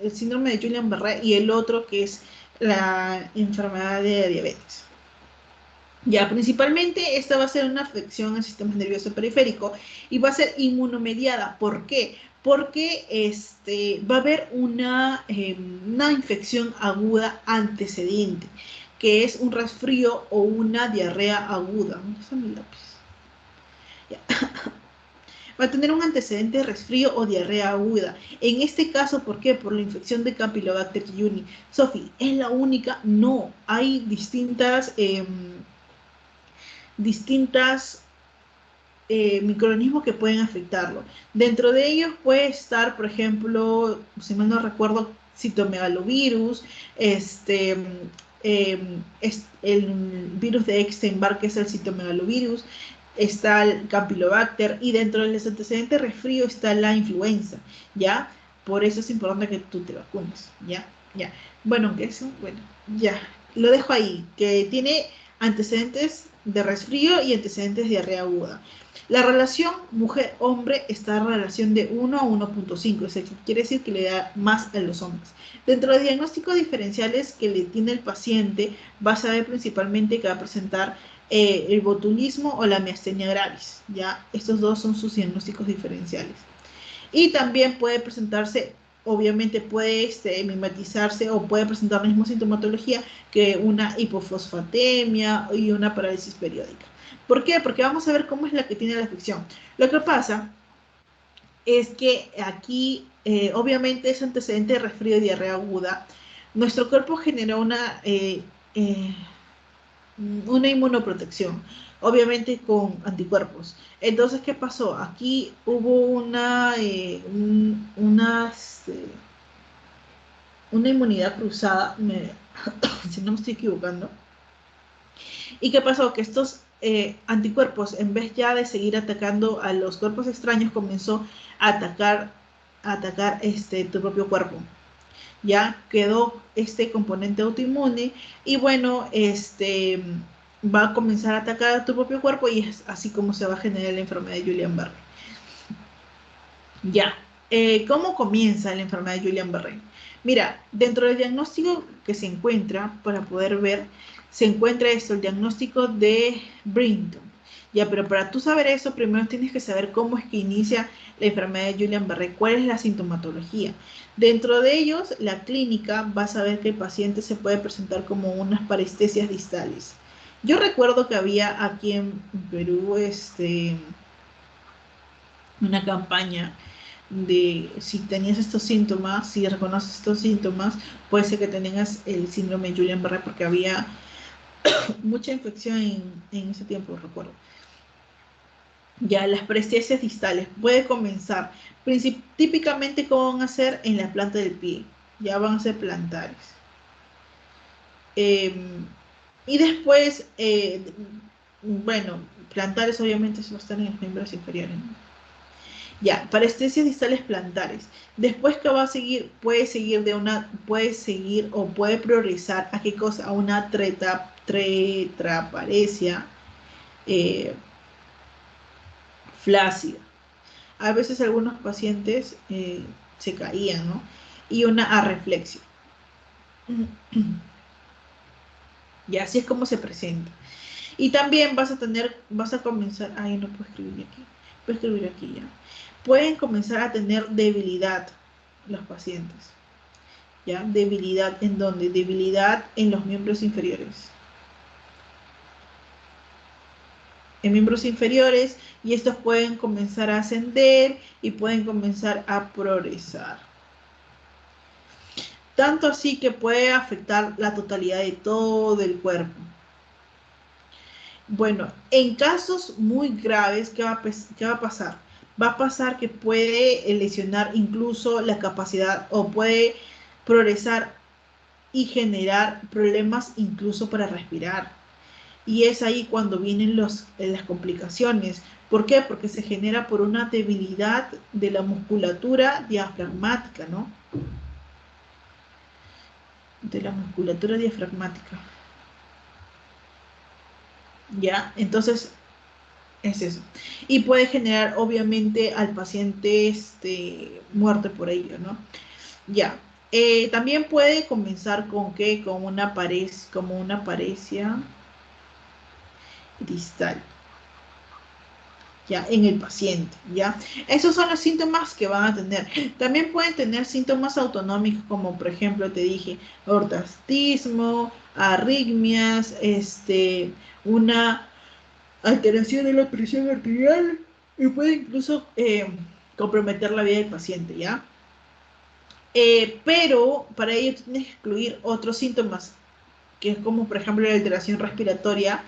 el síndrome de Guillain-Barré, y el otro, que es la enfermedad de diabetes. Ya, principalmente esta va a ser una afección al sistema nervioso periférico y va a ser inmunomediada. ¿Por qué? Porque va a haber una infección aguda antecedente, que es un resfrío o una diarrea aguda. ¿Dónde está mi lápiz? Ya. Va a tener un antecedente de resfrío o diarrea aguda. En este caso, ¿por qué? Por la infección de Campylobacter jejuni. Sofi, ¿es la única? No, hay distintas microorganismos que pueden afectarlo. Dentro de ellos puede estar, por ejemplo, si mal no recuerdo, citomegalovirus, el virus de Epstein-Barr, que es el citomegalovirus, está el Campylobacter, y dentro de los antecedentes resfrío está la influenza, ¿ya? Por eso es importante que tú te vacunes, ¿ya? Ya. Bueno, ya. Lo dejo ahí, que tiene antecedentes de resfrío y antecedentes de diarrea aguda. La relación mujer-hombre está en relación de 1 a 1.5, es decir, quiere decir que le da más a los hombres. Dentro de diagnósticos diferenciales que le tiene el paciente, vas a ver principalmente que va a presentar el botulismo o la miastenia gravis, ¿ya? Estos dos son sus diagnósticos diferenciales. Y también puede presentarse, obviamente puede mimetizarse o puede presentar la misma sintomatología que una hipofosfatemia y una parálisis periódica. ¿Por qué? Porque vamos a ver cómo es la que tiene la afección. Lo que pasa es que aquí, obviamente, es antecedente de resfrío y diarrea aguda. Nuestro cuerpo generó una inmunoprotección, obviamente con anticuerpos. Entonces, ¿qué pasó? Aquí hubo una inmunidad cruzada, si no me estoy equivocando. ¿Y qué pasó? Que estos anticuerpos, en vez ya de seguir atacando a los cuerpos extraños, comenzó a atacar tu propio cuerpo. Ya quedó este componente autoinmune y bueno, va a comenzar a atacar a tu propio cuerpo y es así como se va a generar la enfermedad de Guillain-Barré. Ya, ¿cómo comienza la enfermedad de Guillain-Barré? Mira, dentro del diagnóstico que se encuentra, para poder ver, se encuentra esto, el diagnóstico de Brinton. Ya, pero para tú saber eso, primero tienes que saber cómo es que inicia la enfermedad de Guillain-Barré, cuál es la sintomatología. Dentro de ellos, la clínica, vas a ver que el paciente se puede presentar como unas parestesias distales. Yo recuerdo que había aquí en Perú una campaña de si tenías estos síntomas, si reconoces estos síntomas, puede ser que tengas el síndrome de Guillain-Barré porque había mucha infección en ese tiempo, recuerdo. Ya, las presbiopsias distales puede comenzar típicamente, ¿cómo van a ser? En la planta del pie. ya van a ser plantares. Y después, bueno, plantares obviamente no están en los miembros inferiores, ¿no? Ya, parestesias distales plantares. Después que va a seguir, puede seguir o puede priorizar a qué cosa, a una tetraparesia eh, flácida. A veces algunos pacientes se caían, ¿no? Y una arreflexia. Y así es como se presenta. Y también vas a comenzar, ay, no puedo escribir aquí, puedo escribir aquí ya. Pueden comenzar a tener debilidad los pacientes, ¿ya? Debilidad en dónde? Debilidad en los miembros inferiores. En miembros inferiores, y estos pueden comenzar a ascender y pueden comenzar a progresar. Tanto así que puede afectar la totalidad de todo el cuerpo. Bueno, en casos muy graves, qué va a pasar? Va a pasar que puede lesionar incluso la capacidad o puede progresar y generar problemas incluso para respirar. Y es ahí cuando vienen las complicaciones. ¿Por qué? Porque se genera por una debilidad de la musculatura diafragmática, ¿no? De la musculatura diafragmática. ¿Ya? Entonces, es eso. Y puede generar, obviamente, al paciente muerte por ello, ¿no? Ya. También puede comenzar con qué? Como una paresia distal, ya, en el paciente, ¿ya? Esos son los síntomas que van a tener. También pueden tener síntomas autonómicos, como por ejemplo, te dije, ortastismo, arritmias, una alteración de la presión arterial y puede incluso comprometer la vida del paciente, ¿ya? Pero para ello tienes que excluir otros síntomas, que es como por ejemplo la alteración respiratoria,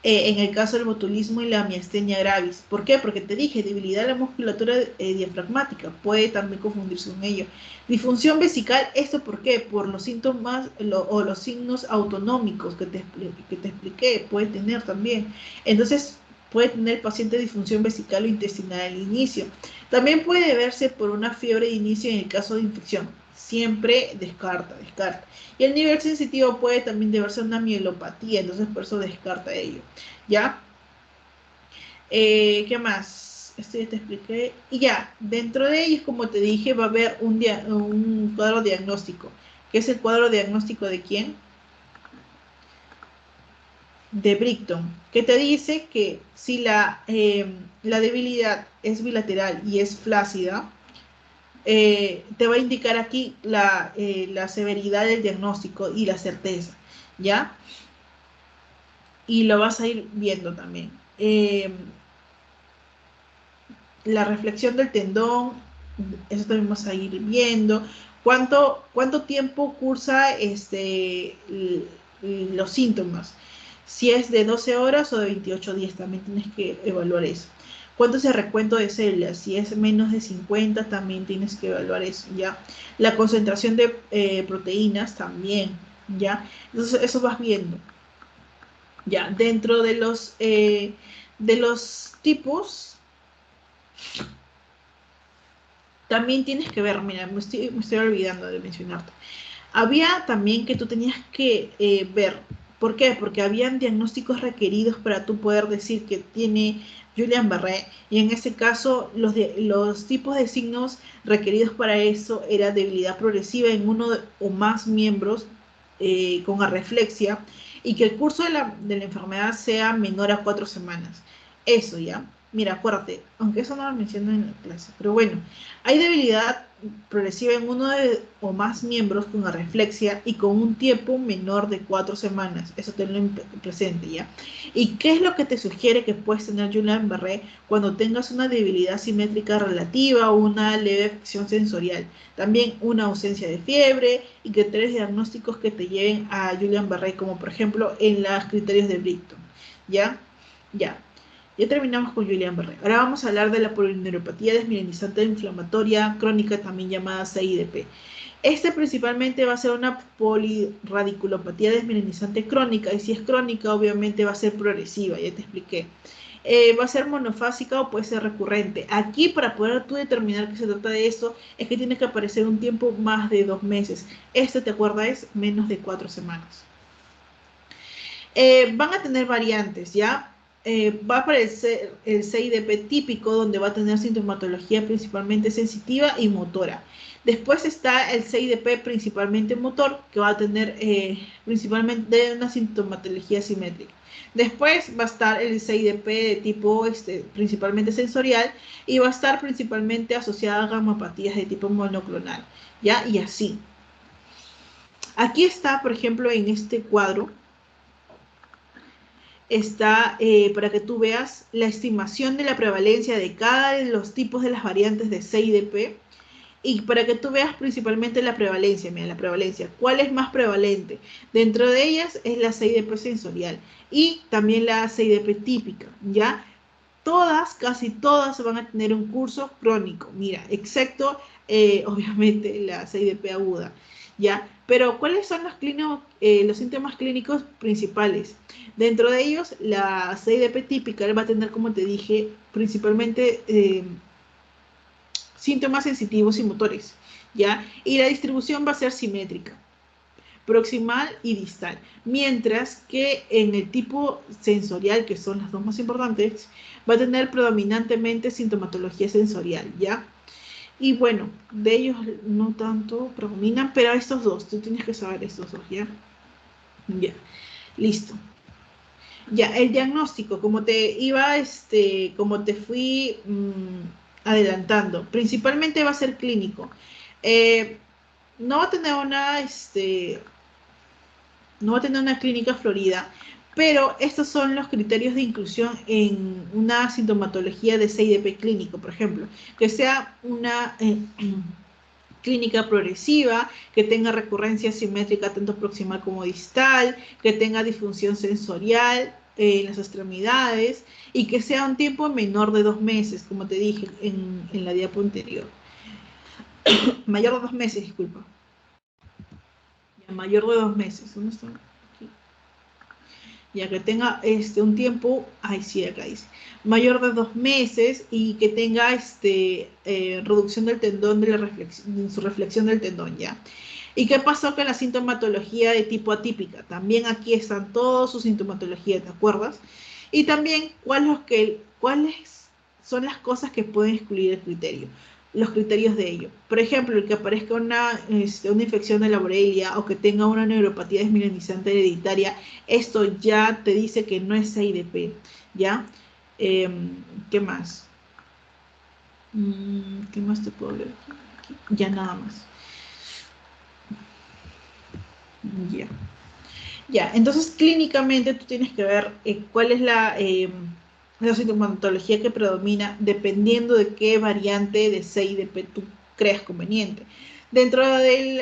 en el caso del botulismo y la miastenia gravis. ¿Por qué? Porque te dije, debilidad de la musculatura diafragmática, puede también confundirse con ello. Disfunción vesical, ¿esto por qué? Por los síntomas o los signos autonómicos que te expliqué, puede tener también. Entonces, puede tener el paciente disfunción vesical o intestinal al inicio. También puede verse por una fiebre de inicio en el caso de infección. Siempre descarta. Y el nivel sensitivo puede también deberse a una mielopatía, entonces por eso descarta ello. ¿Ya? ¿Qué más? Esto ya te expliqué. Y ya, dentro de ellos, como te dije, va a haber un cuadro diagnóstico. ¿Qué es el cuadro diagnóstico de quién? De Brighton, que te dice que si la debilidad es bilateral y es flácida, te va a indicar aquí la severidad del diagnóstico y la certeza, ¿ya? Y lo vas a ir viendo también. La reflexión del tendón, eso también vas a ir viendo. ¿Cuánto tiempo cursa los síntomas? Si es de 12 horas o de 28 días, también tienes que evaluar eso. ¿Cuánto es el recuento de células? Si es menos de 50, también tienes que evaluar eso, ¿ya? La concentración de proteínas también, ¿ya? Entonces, eso vas viendo, ¿ya? Dentro de los tipos, también tienes que ver, mira, me estoy olvidando de mencionarte. Había también que tú tenías que ver. ¿Por qué? Porque habían diagnósticos requeridos para tú poder decir que tiene Guillain-Barré, y en ese caso los tipos de signos requeridos para eso era debilidad progresiva en uno o más miembros con arreflexia, y que el curso de la enfermedad sea menor a 4 semanas. Eso ya. Mira, acuérdate, aunque eso no lo menciono en la clase, pero bueno, hay debilidad progresiva en o más miembros con arreflexia y con un tiempo menor de 4 semanas. Eso tenlo presente, ¿ya? ¿Y qué es lo que te sugiere que puedes tener Guillain-Barré cuando tengas una debilidad simétrica relativa o una leve afección sensorial? También una ausencia de fiebre y que tres diagnósticos que te lleven a Guillain-Barré, como por ejemplo en los criterios de Brighton, ¿ya? Ya. Ya terminamos con Julián Barré. Ahora vamos a hablar de la polineuropatía desmielinizante inflamatoria crónica, también llamada CIDP. Este principalmente va a ser una poliradiculopatía desmielinizante crónica, y si es crónica, obviamente va a ser progresiva, ya te expliqué. Va a ser monofásica o puede ser recurrente. Aquí, para poder tú determinar que se trata de esto, es que tiene que aparecer un tiempo más de 2 meses. Este, ¿te acuerdas? Es menos de 4 semanas. Van a tener variantes, ¿ya? Va a aparecer el CIDP típico, donde va a tener sintomatología principalmente sensitiva y motora. Después está el CIDP principalmente motor, que va a tener principalmente una sintomatología simétrica. Después va a estar el CIDP de tipo principalmente sensorial, y va a estar principalmente asociada a gamopatías de tipo monoclonal, ¿ya? Y así. Aquí está, por ejemplo, en este cuadro, está para que tú veas la estimación de la prevalencia de cada de los tipos de las variantes de CIDP, y para que tú veas principalmente la prevalencia. Mira, la prevalencia, ¿cuál es más prevalente? Dentro de ellas es la CIDP sensorial y también la CIDP típica, ¿ya? Todas, casi todas van a tener un curso crónico, mira, excepto obviamente la CIDP aguda, ¿ya? Pero ¿cuáles son los síntomas clínicos principales? Dentro de ellos, la CIDP típica va a tener, como te dije, principalmente síntomas sensitivos y motores, ¿ya? Y la distribución va a ser simétrica, proximal y distal, mientras que en el tipo sensorial, que son las dos más importantes, va a tener predominantemente sintomatología sensorial, ¿ya? Y bueno, de ellos no tanto predominan, pero estos dos, tú tienes que saber estos dos, ¿ya? Ya, listo. Ya, el diagnóstico, como te fui adelantando, principalmente va a ser clínico. Eh, no va a tener no va a tener una clínica florida, pero estos son los criterios de inclusión en una sintomatología de CIDP clínico, por ejemplo, que sea una clínica progresiva, que tenga recurrencia simétrica tanto proximal como distal, que tenga disfunción sensorial en las extremidades, y que sea un tiempo menor de 2 meses, como te dije en la diapo anterior. Mayor de 2 meses, disculpa. Ya, mayor de 2 meses. ¿Dónde está? Aquí. Ya que tenga un tiempo, ay sí, acá dice, mayor de 2 meses, y que tenga reducción del tendón de su reflexión del tendón, ¿ya? ¿Y qué pasó con la sintomatología de tipo atípica? También aquí están todas sus sintomatologías, ¿te acuerdas? Y también cuáles son las cosas que pueden excluir el criterio, los criterios de ello. Por ejemplo, el que aparezca una infección de la Borrelia, o que tenga una neuropatía desmielinizante hereditaria, esto ya te dice que no es CIDP, ¿ya? ¿Qué más? ¿Qué más te puedo ver aquí? Ya nada más. Ya. Ya, entonces clínicamente tú tienes que ver cuál es la sintomatología que predomina dependiendo de qué variante de CIDP tú creas conveniente. Dentro del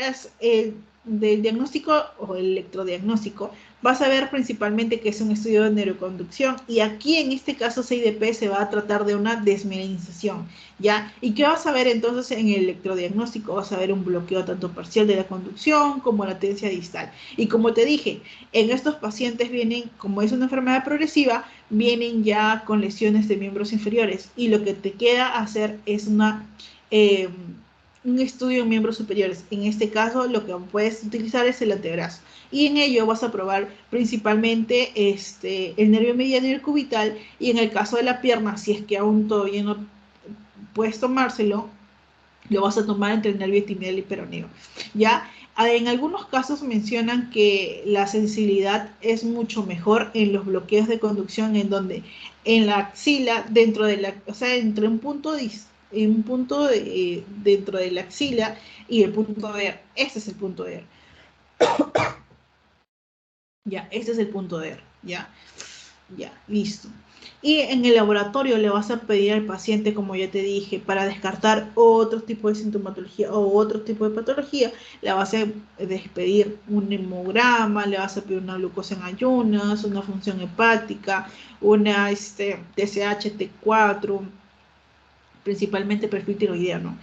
diagnóstico o el electrodiagnóstico, vas a ver principalmente que es un estudio de neuroconducción, y aquí en este caso CIDP se va a tratar de una desmielinización, ¿ya? ¿Y qué vas a ver entonces en el electrodiagnóstico? Vas a ver un bloqueo tanto parcial de la conducción como latencia distal. Y como te dije, en estos pacientes vienen, como es una enfermedad progresiva, vienen ya con lesiones de miembros inferiores, y lo que te queda hacer es eh, un estudio en miembros superiores. En este caso, lo que puedes utilizar es el antebrazo, y en ello vas a probar principalmente el nervio mediano y el cubital, y en el caso de la pierna, si es que aún todavía no puedes tomárselo, lo vas a tomar entre el nervio tibial y peroneo, ¿ya? En algunos casos mencionan que la sensibilidad es mucho mejor en los bloqueos de conducción, en donde en la axila, o sea, entre un punto dentro de la axila y el punto de R. Este es el punto de R. Ya, este es el punto de R, ¿ya? Ya, listo. Y en el laboratorio le vas a pedir al paciente, como ya te dije, para descartar otro tipo de sintomatología o otro tipo de patología, le vas a pedir un hemograma, le vas a pedir una glucosa en ayunas, una función hepática, una TSH-T4, principalmente perfil tiroideo.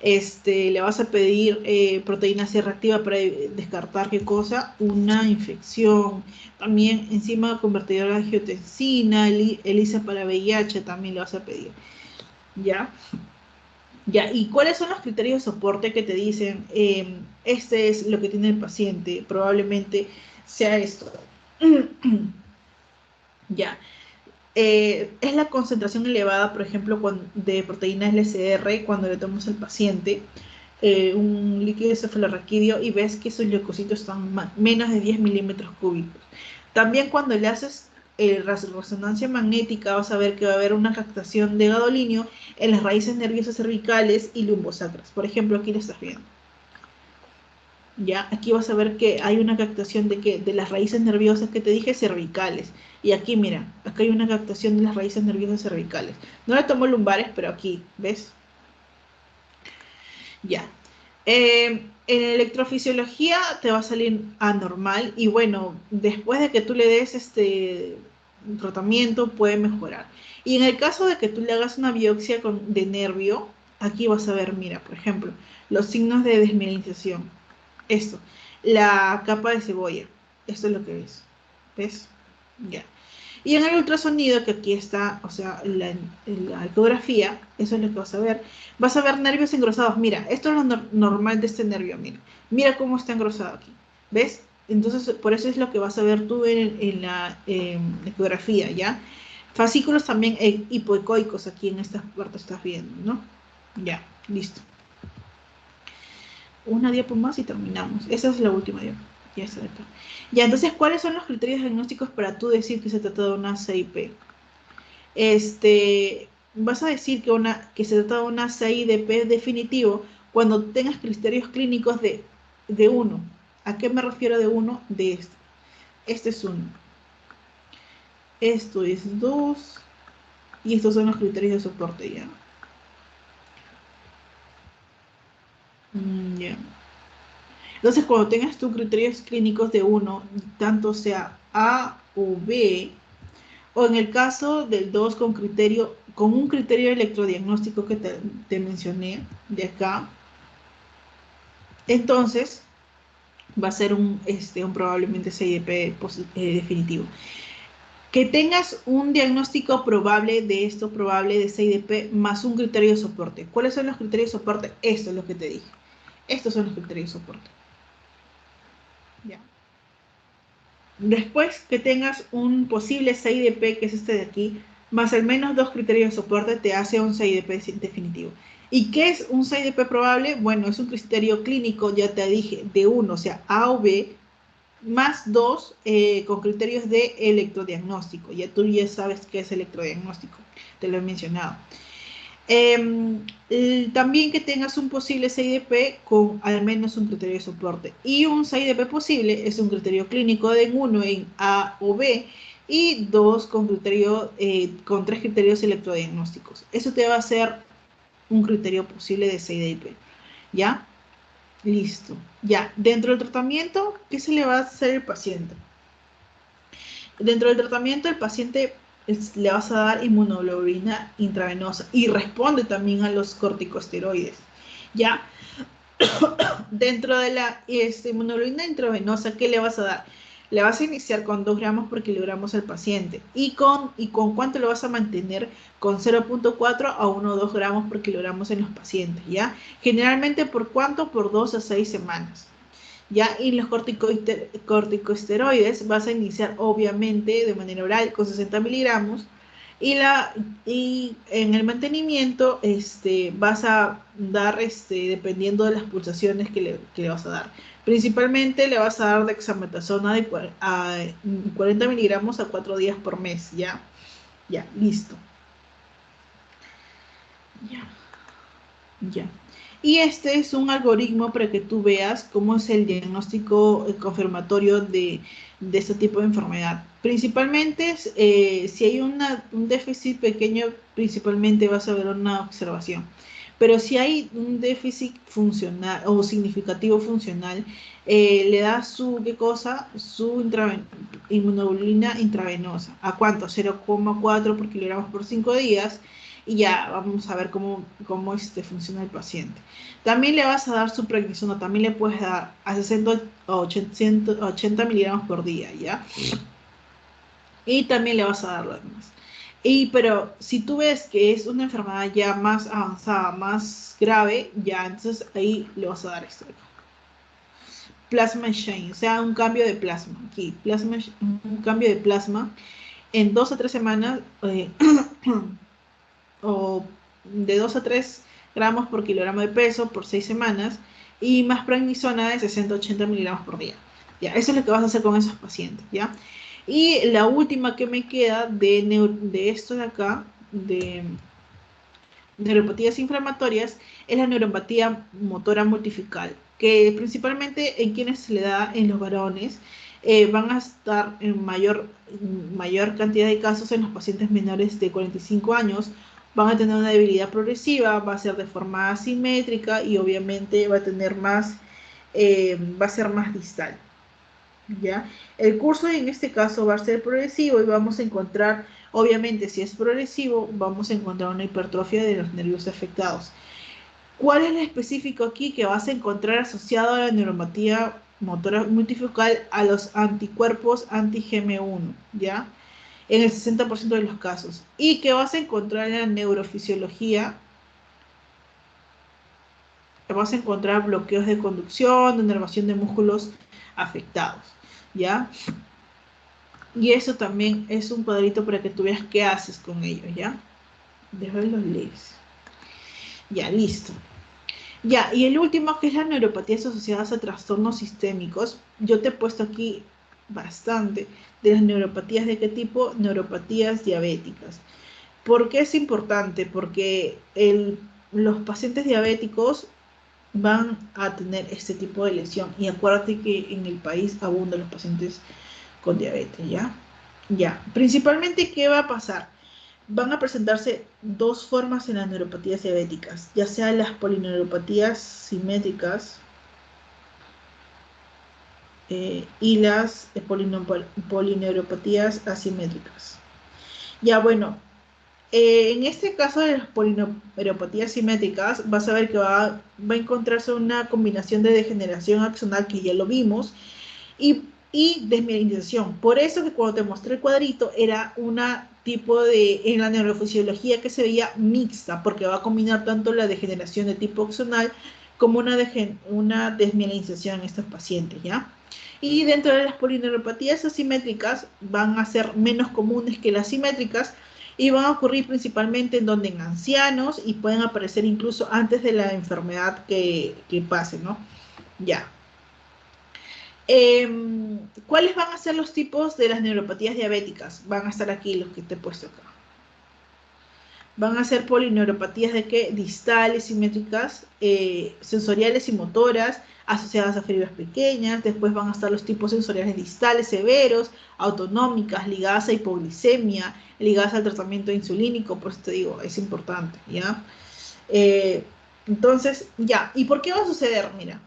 Le vas a pedir proteína C reactiva para descartar qué cosa, una infección. También enzima convertidora de angiotensina, ELISA para VIH también le vas a pedir. ¿Ya? Ya, ¿y cuáles son los criterios de soporte que te dicen? Este es lo que tiene el paciente, probablemente sea esto. Ya, es la concentración elevada, por ejemplo, de proteína LCR cuando le tomamos al paciente un líquido cefalorraquídeo y ves que sus leucocitos están menos de 10 milímetros cúbicos. También cuando le haces resonancia magnética vas a ver que va a haber una captación de gadolinio en las raíces nerviosas cervicales y lumbosacras. Por ejemplo, aquí lo estás viendo. Ya, aquí vas a ver que hay una captación de las raíces nerviosas que te dije cervicales. Y aquí, mira, acá hay una captación de las raíces nerviosas cervicales. No le tomo lumbares, pero aquí, ¿ves? Ya. En electrofisiología te va a salir anormal y bueno, después de que tú le des este tratamiento puede mejorar. Y en el caso de que tú le hagas una biopsia de nervio, aquí vas a ver, mira, por ejemplo, los signos de desmielinización. Esto, la capa de cebolla. Esto es lo que ves. ¿Ves? Ya. Y en el ultrasonido, que aquí está, o sea, la ecografía, eso es lo que vas a ver. Vas a ver nervios engrosados. Mira, esto es lo normal de este nervio, mira. Mira cómo está engrosado aquí. ¿Ves? Entonces, por eso es lo que vas a ver tú en la ecografía, ¿ya? Fascículos también hipoecoicos aquí en esta parte estás viendo, ¿no? Ya, listo. Una diapo más y terminamos. Esa es la última diapo. Ya está acá. Ya, entonces, ¿cuáles son los criterios diagnósticos para tú decir que se trata de una CIP? Vas a decir que se trata de una CIDP definitivo cuando tengas criterios clínicos de uno. ¿A qué me refiero de uno? De este. Este es uno. Esto es dos. Y estos son los criterios de soporte ya. Ya. Entonces, cuando tengas tus criterios clínicos de uno, tanto sea A o B, o en el caso del 2 con un criterio electrodiagnóstico que te mencioné de acá, entonces va a ser un probablemente CIDP definitivo. Que tengas un diagnóstico probable de esto, probable de CIDP, más un criterio de soporte. ¿Cuáles son los criterios de soporte? Esto es lo que te dije. Estos son los criterios de soporte. ¿Ya? Después que tengas un posible CIDP, que es este de aquí, más al menos dos criterios de soporte, te hace un CIDP definitivo. ¿Y qué es un CIDP probable? Bueno, es un criterio clínico, ya te dije, de uno, o sea, A o B, más dos con criterios de electrodiagnóstico. Ya tú ya sabes qué es electrodiagnóstico, te lo he mencionado. También que tengas un posible CIDP con al menos un criterio de soporte. Y un CIDP posible es un criterio clínico de uno en A o B y dos con tres criterios electrodiagnósticos. Eso te va a hacer un criterio posible de CIDP. ¿Ya? Listo. Ya. Dentro del tratamiento, ¿qué se le va a hacer al paciente? Dentro del tratamiento, el paciente le vas a dar inmunoglobulina intravenosa y responde también a los corticosteroides. Ya, dentro de la inmunoglobulina intravenosa, ¿qué le vas a dar? Le vas a iniciar con 2 gramos por kilogramos al paciente. ¿Y con cuánto lo vas a mantener? Con 0,4 a 1 o 2 gramos por kilogramos en los pacientes, ¿ya? Generalmente, ¿por cuánto? Por 2 a 6 semanas. ¿Ya? Y los corticosteroides vas a iniciar obviamente de manera oral con 60 miligramos y en el mantenimiento vas a dar dependiendo de las pulsaciones que le vas a dar. Principalmente le vas a dar dexametasona de 40 miligramos a 4 días por mes, ¿ya? Ya, listo. Ya. Ya. Y este es un algoritmo para que tú veas cómo es el diagnóstico confirmatorio de este tipo de enfermedad. Principalmente, si hay un déficit pequeño, principalmente vas a ver una observación. Pero si hay un déficit funcional o significativo funcional, le da su, ¿qué cosa? Su inmunoglobulina intravenosa. ¿A cuánto? 0,4 por kilogramos por 5 días y ya vamos a ver cómo funciona el paciente. También le vas a dar su prednisona, también le puedes dar a 60 o 80 miligramos por día, ¿ya? Y también le vas a dar lo demás. Pero si tú ves que es una enfermedad ya más avanzada, más grave, ya entonces ahí le vas a dar esto. Plasma exchange, o sea, un cambio de plasma. Aquí, un cambio de plasma en 2 a 3 semanas, o de 2 a 3 gramos por kilogramo de peso por 6 semanas y más prednisona de 60 a 80 miligramos por día. Ya, eso es lo que vas a hacer con esos pacientes, ¿ya? Y la última que me queda de esto de acá, de neuropatías inflamatorias, es la neuropatía motora multifocal, que principalmente en quienes se le da en los varones, van a estar en mayor cantidad de casos en los pacientes menores de 45 años, van a tener una debilidad progresiva, va a ser de forma asimétrica y obviamente va a ser más distal. ¿Ya? El curso en este caso va a ser progresivo y vamos a encontrar, obviamente si es progresivo, vamos a encontrar una hipertrofia de los nervios afectados. ¿Cuál es el específico aquí que vas a encontrar asociado a la neuropatía motora multifocal? A los anticuerpos anti-GM1, ¿ya? En el 60% de los casos. Y que vas a encontrar en la neurofisiología, vas a encontrar bloqueos de conducción, de inervación de músculos afectados, ¿ya? Y eso también es un cuadrito para que tú veas qué haces con ellos, ¿ya? Dejo los leaves. Ya, listo. Ya, y el último, que es las neuropatías asociadas a trastornos sistémicos. Yo te he puesto aquí bastante de las neuropatías. ¿De qué tipo? Neuropatías diabéticas. ¿Por qué es importante? Porque los pacientes diabéticos van a tener este tipo de lesión. Y acuérdate que en el país abundan los pacientes con diabetes, ¿ya? Ya, principalmente, ¿qué va a pasar? Van a presentarse dos formas en las neuropatías diabéticas, ya sea las polineuropatías simétricas y las polineuropatías asimétricas. Ya, bueno, en este caso de las polineuropatías simétricas, vas a ver que va a encontrarse una combinación de degeneración axonal, que ya lo vimos, y desmielinización. Por eso que cuando te mostré el cuadrito era una tipo en la neurofisiología que se veía mixta, porque va a combinar tanto la degeneración de tipo axonal como una desmielinización en estos pacientes, ¿ya? Y dentro de las polineuropatías asimétricas van a ser menos comunes que las simétricas y van a ocurrir principalmente en ancianos y pueden aparecer incluso antes de la enfermedad que pase, ¿no? Ya. ¿Cuáles van a ser los tipos de las neuropatías diabéticas? Van a estar aquí los que te he puesto acá. Van a ser polineuropatías de qué? Distales, simétricas, sensoriales y motoras, asociadas a fibras pequeñas. Después van a estar los tipos sensoriales distales severos, autonómicas, ligadas a hipoglicemia, ligadas al tratamiento insulínico. Por eso te digo, es importante, ¿ya? Eh, entonces, ya. ¿Y por qué va a suceder? Mira,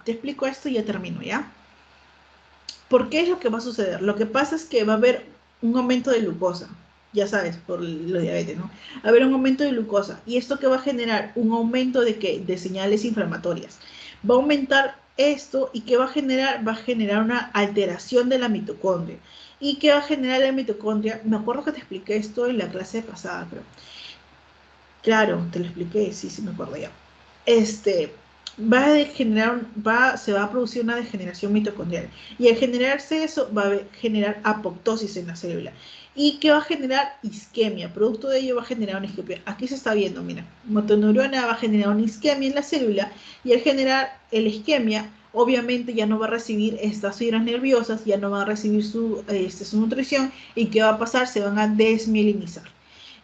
te explico esto y ya termino, ¿ya? ¿Por qué es lo que va a suceder? Lo que pasa es que va a haber un aumento de glucosa, ya sabes, por la diabetes, ¿no? Va a haber un aumento de glucosa. ¿Y esto qué va a generar? Un aumento de qué? De señales inflamatorias. Va a aumentar esto y ¿qué va a generar? Va a generar una alteración de la mitocondria. ¿Y qué va a generar la mitocondria? Me acuerdo que te expliqué esto en la clase pasada, pero claro, te lo expliqué, sí, sí me acuerdo ya. Se va a producir una degeneración mitocondrial. Y al generarse eso, va a generar apoptosis en la célula. ¿Y qué va a generar? Isquemia. Producto de ello va a generar una isquemia. Aquí se está viendo, mira, motoneurona va a generar una isquemia en la célula y al generar la isquemia, obviamente ya no va a recibir estas fibras nerviosas, ya no va a recibir su nutrición y ¿qué va a pasar? Se van a desmielinizar.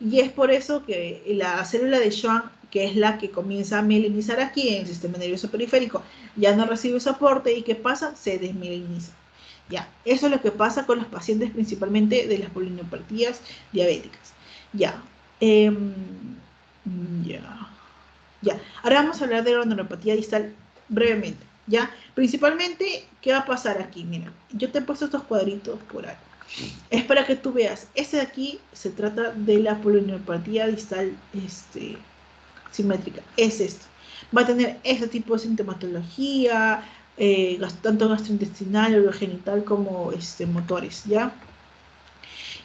Y es por eso que la célula de Schwann, que es la que comienza a mielinizar aquí en el sistema nervioso periférico, ya no recibe soporte y ¿qué pasa? Se desmieliniza. Ya, eso es lo que pasa con los pacientes principalmente de las polineuropatías diabéticas. Ya, em, ya, ya. Ahora vamos a hablar de la neuropatía distal brevemente. Ya, principalmente, ¿qué va a pasar aquí? Mira, yo te he puesto estos cuadritos por ahí. Es para que tú veas, este de aquí se trata de la polineuropatía distal simétrica, es esto. Va a tener este tipo de sintomatología, tanto gastrointestinal, urogenital como motores, ¿ya?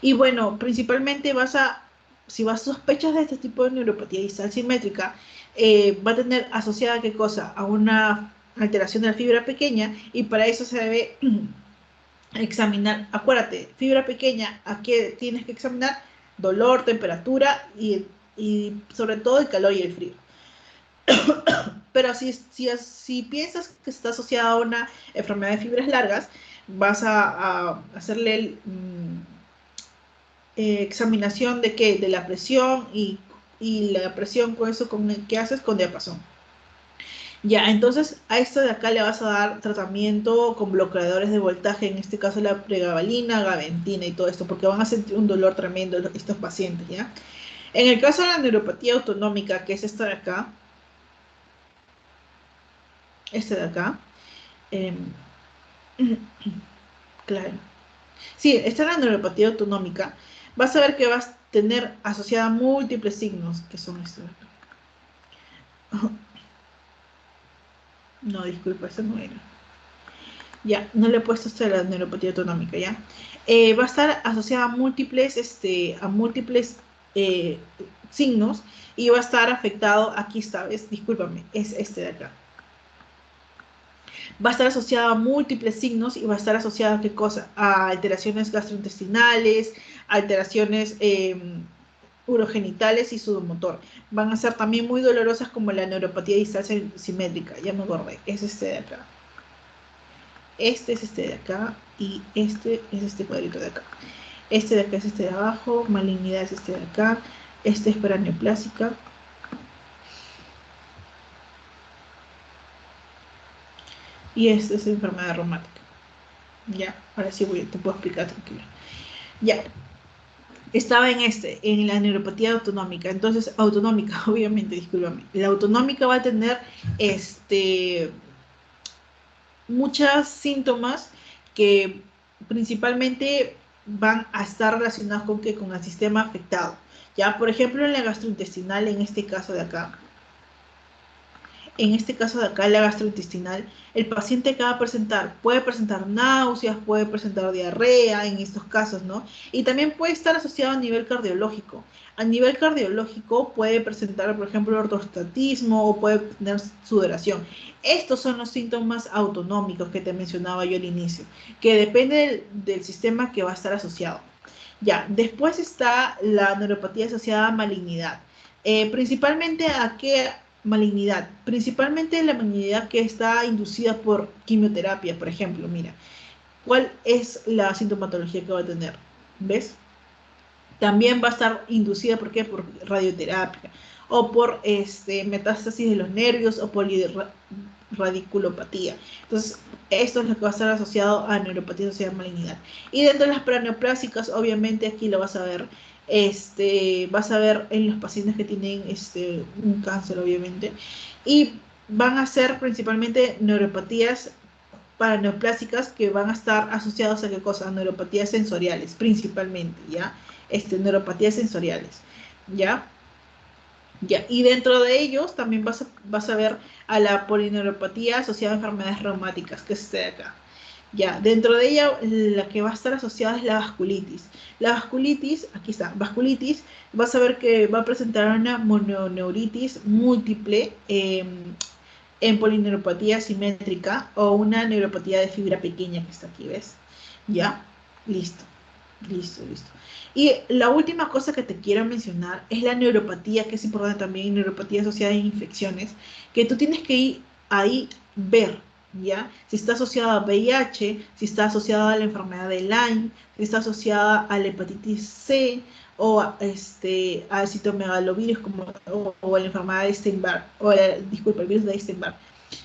Y bueno, principalmente si vas sospechas de este tipo de neuropatía distal simétrica, va a tener asociada, ¿qué cosa? A una alteración de la fibra pequeña y para eso se debe examinar, acuérdate, fibra pequeña, ¿a qué tienes que examinar? Dolor, temperatura y sobre todo el calor y el frío. Pero si piensas que está asociada a una enfermedad de fibras largas, vas a hacerle examinación de qué, de la presión y la presión con eso, ¿qué haces? Con diapasón. Ya, entonces a esto de acá le vas a dar tratamiento con bloqueadores de voltaje, en este caso la pregabalina, gabentina y todo esto, porque van a sentir un dolor tremendo estos pacientes, ¿ya? En el caso de la neuropatía autonómica, que es esta de acá, esta de acá, eh, claro. Sí, esta es la neuropatía autonómica. Vas a ver que vas a tener asociada múltiples signos, que son estos de acá. No, disculpa, esa no era. Ya, no le he puesto esto de la neuropatía autonómica, ¿ya? Va a estar asociada a múltiples eh, signos y va a estar afectado, aquí está, discúlpame, es este de acá. Va a estar asociada a múltiples signos y va a estar asociada a qué cosa? A alteraciones gastrointestinales, alteraciones urogenitales y sudomotor. Van a ser también muy dolorosas como la neuropatía distal simétrica, ya me acordé, es este de acá. Este es este de acá y este es este cuadrito de acá. Este de acá es este de abajo, malignidad es este de acá, este es paraneoplásica y este es enfermedad reumática. Ya, ahora sí te puedo explicar tranquilo. Ya, estaba en la neuropatía autonómica, entonces autonómica, obviamente, discúlpame. La autonómica va a tener muchos síntomas que principalmente van a estar relacionados con que con el sistema afectado. Ya, por ejemplo, en la gastrointestinal, en este caso de acá, la gastrointestinal, el paciente que va a presentar, puede presentar náuseas, puede presentar diarrea en estos casos, ¿no? Y también puede estar asociado a nivel cardiológico. A nivel cardiológico puede presentar, por ejemplo, ortostatismo o puede tener sudoración. Estos son los síntomas autonómicos que te mencionaba yo al inicio, que depende del sistema que va a estar asociado. Ya, después está la neuropatía asociada a malignidad. Principalmente a qué malignidad, principalmente la malignidad que está inducida por quimioterapia, por ejemplo, mira, ¿cuál es la sintomatología que va a tener? ¿Ves? También va a estar inducida, ¿por qué? Por radioterapia o por metástasis de los nervios o radiculopatía. Entonces, esto es lo que va a estar asociado a neuropatía asociada a malignidad. Y dentro de las paraneoplásicas, obviamente aquí lo vas a ver, vas a ver en los pacientes que tienen un cáncer, obviamente, y van a ser principalmente neuropatías paraneoplásicas que van a estar asociadas a qué cosa, a neuropatías sensoriales, principalmente, ¿ya? Neuropatías sensoriales, ¿ya? Ya, y dentro de ellos también vas a ver a la polineuropatía asociada a enfermedades reumáticas, que es este de acá. Ya, dentro de ella la que va a estar asociada es la vasculitis. La vasculitis, aquí está, vasculitis, vas a ver que va a presentar una mononeuritis múltiple en polineuropatía simétrica o una neuropatía de fibra pequeña que está aquí, ¿ves? Ya, listo. Listo, listo. Y la última cosa que te quiero mencionar es la neuropatía, que es importante también, neuropatía asociada a infecciones, que tú tienes que ir ahí ver, ¿ya? Si está asociada a VIH, si está asociada a la enfermedad de Lyme, si está asociada a la hepatitis C o a citomegalovirus o la enfermedad de Epstein-Barr, disculpa, el virus de Epstein-Barr.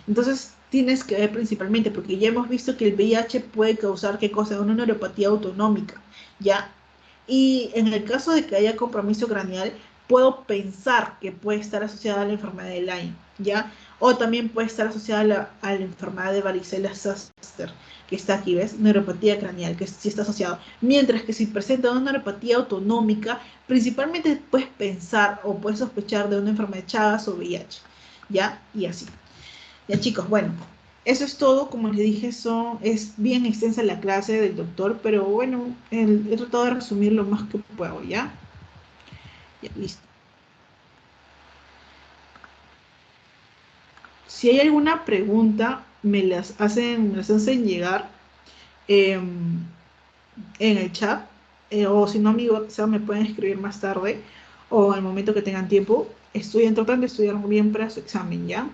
Entonces tienes que ver principalmente, porque ya hemos visto que el VIH puede causar, ¿qué cosa? Una neuropatía autonómica, ¿ya? Y en el caso de que haya compromiso craneal, puedo pensar que puede estar asociada a la enfermedad de Lyme, ¿ya? O también puede estar asociada a la enfermedad de varicela zoster, que está aquí, ¿ves? Neuropatía craneal, que sí está asociado. Mientras que si presenta una neuropatía autonómica, principalmente puedes pensar o puedes sospechar de una enfermedad de Chagas o VIH, ¿ya? Y así. Ya chicos, bueno, eso es todo. Como les dije, es bien extensa la clase del doctor, pero bueno, he tratado de resumir lo más que puedo, ¿ya? Ya, listo. Si hay alguna pregunta, me las hacen llegar em, en el chat, o si no, mi WhatsApp me pueden escribir más tarde, o al momento que tengan tiempo. Tratando de estudiar bien para su examen, ¿ya?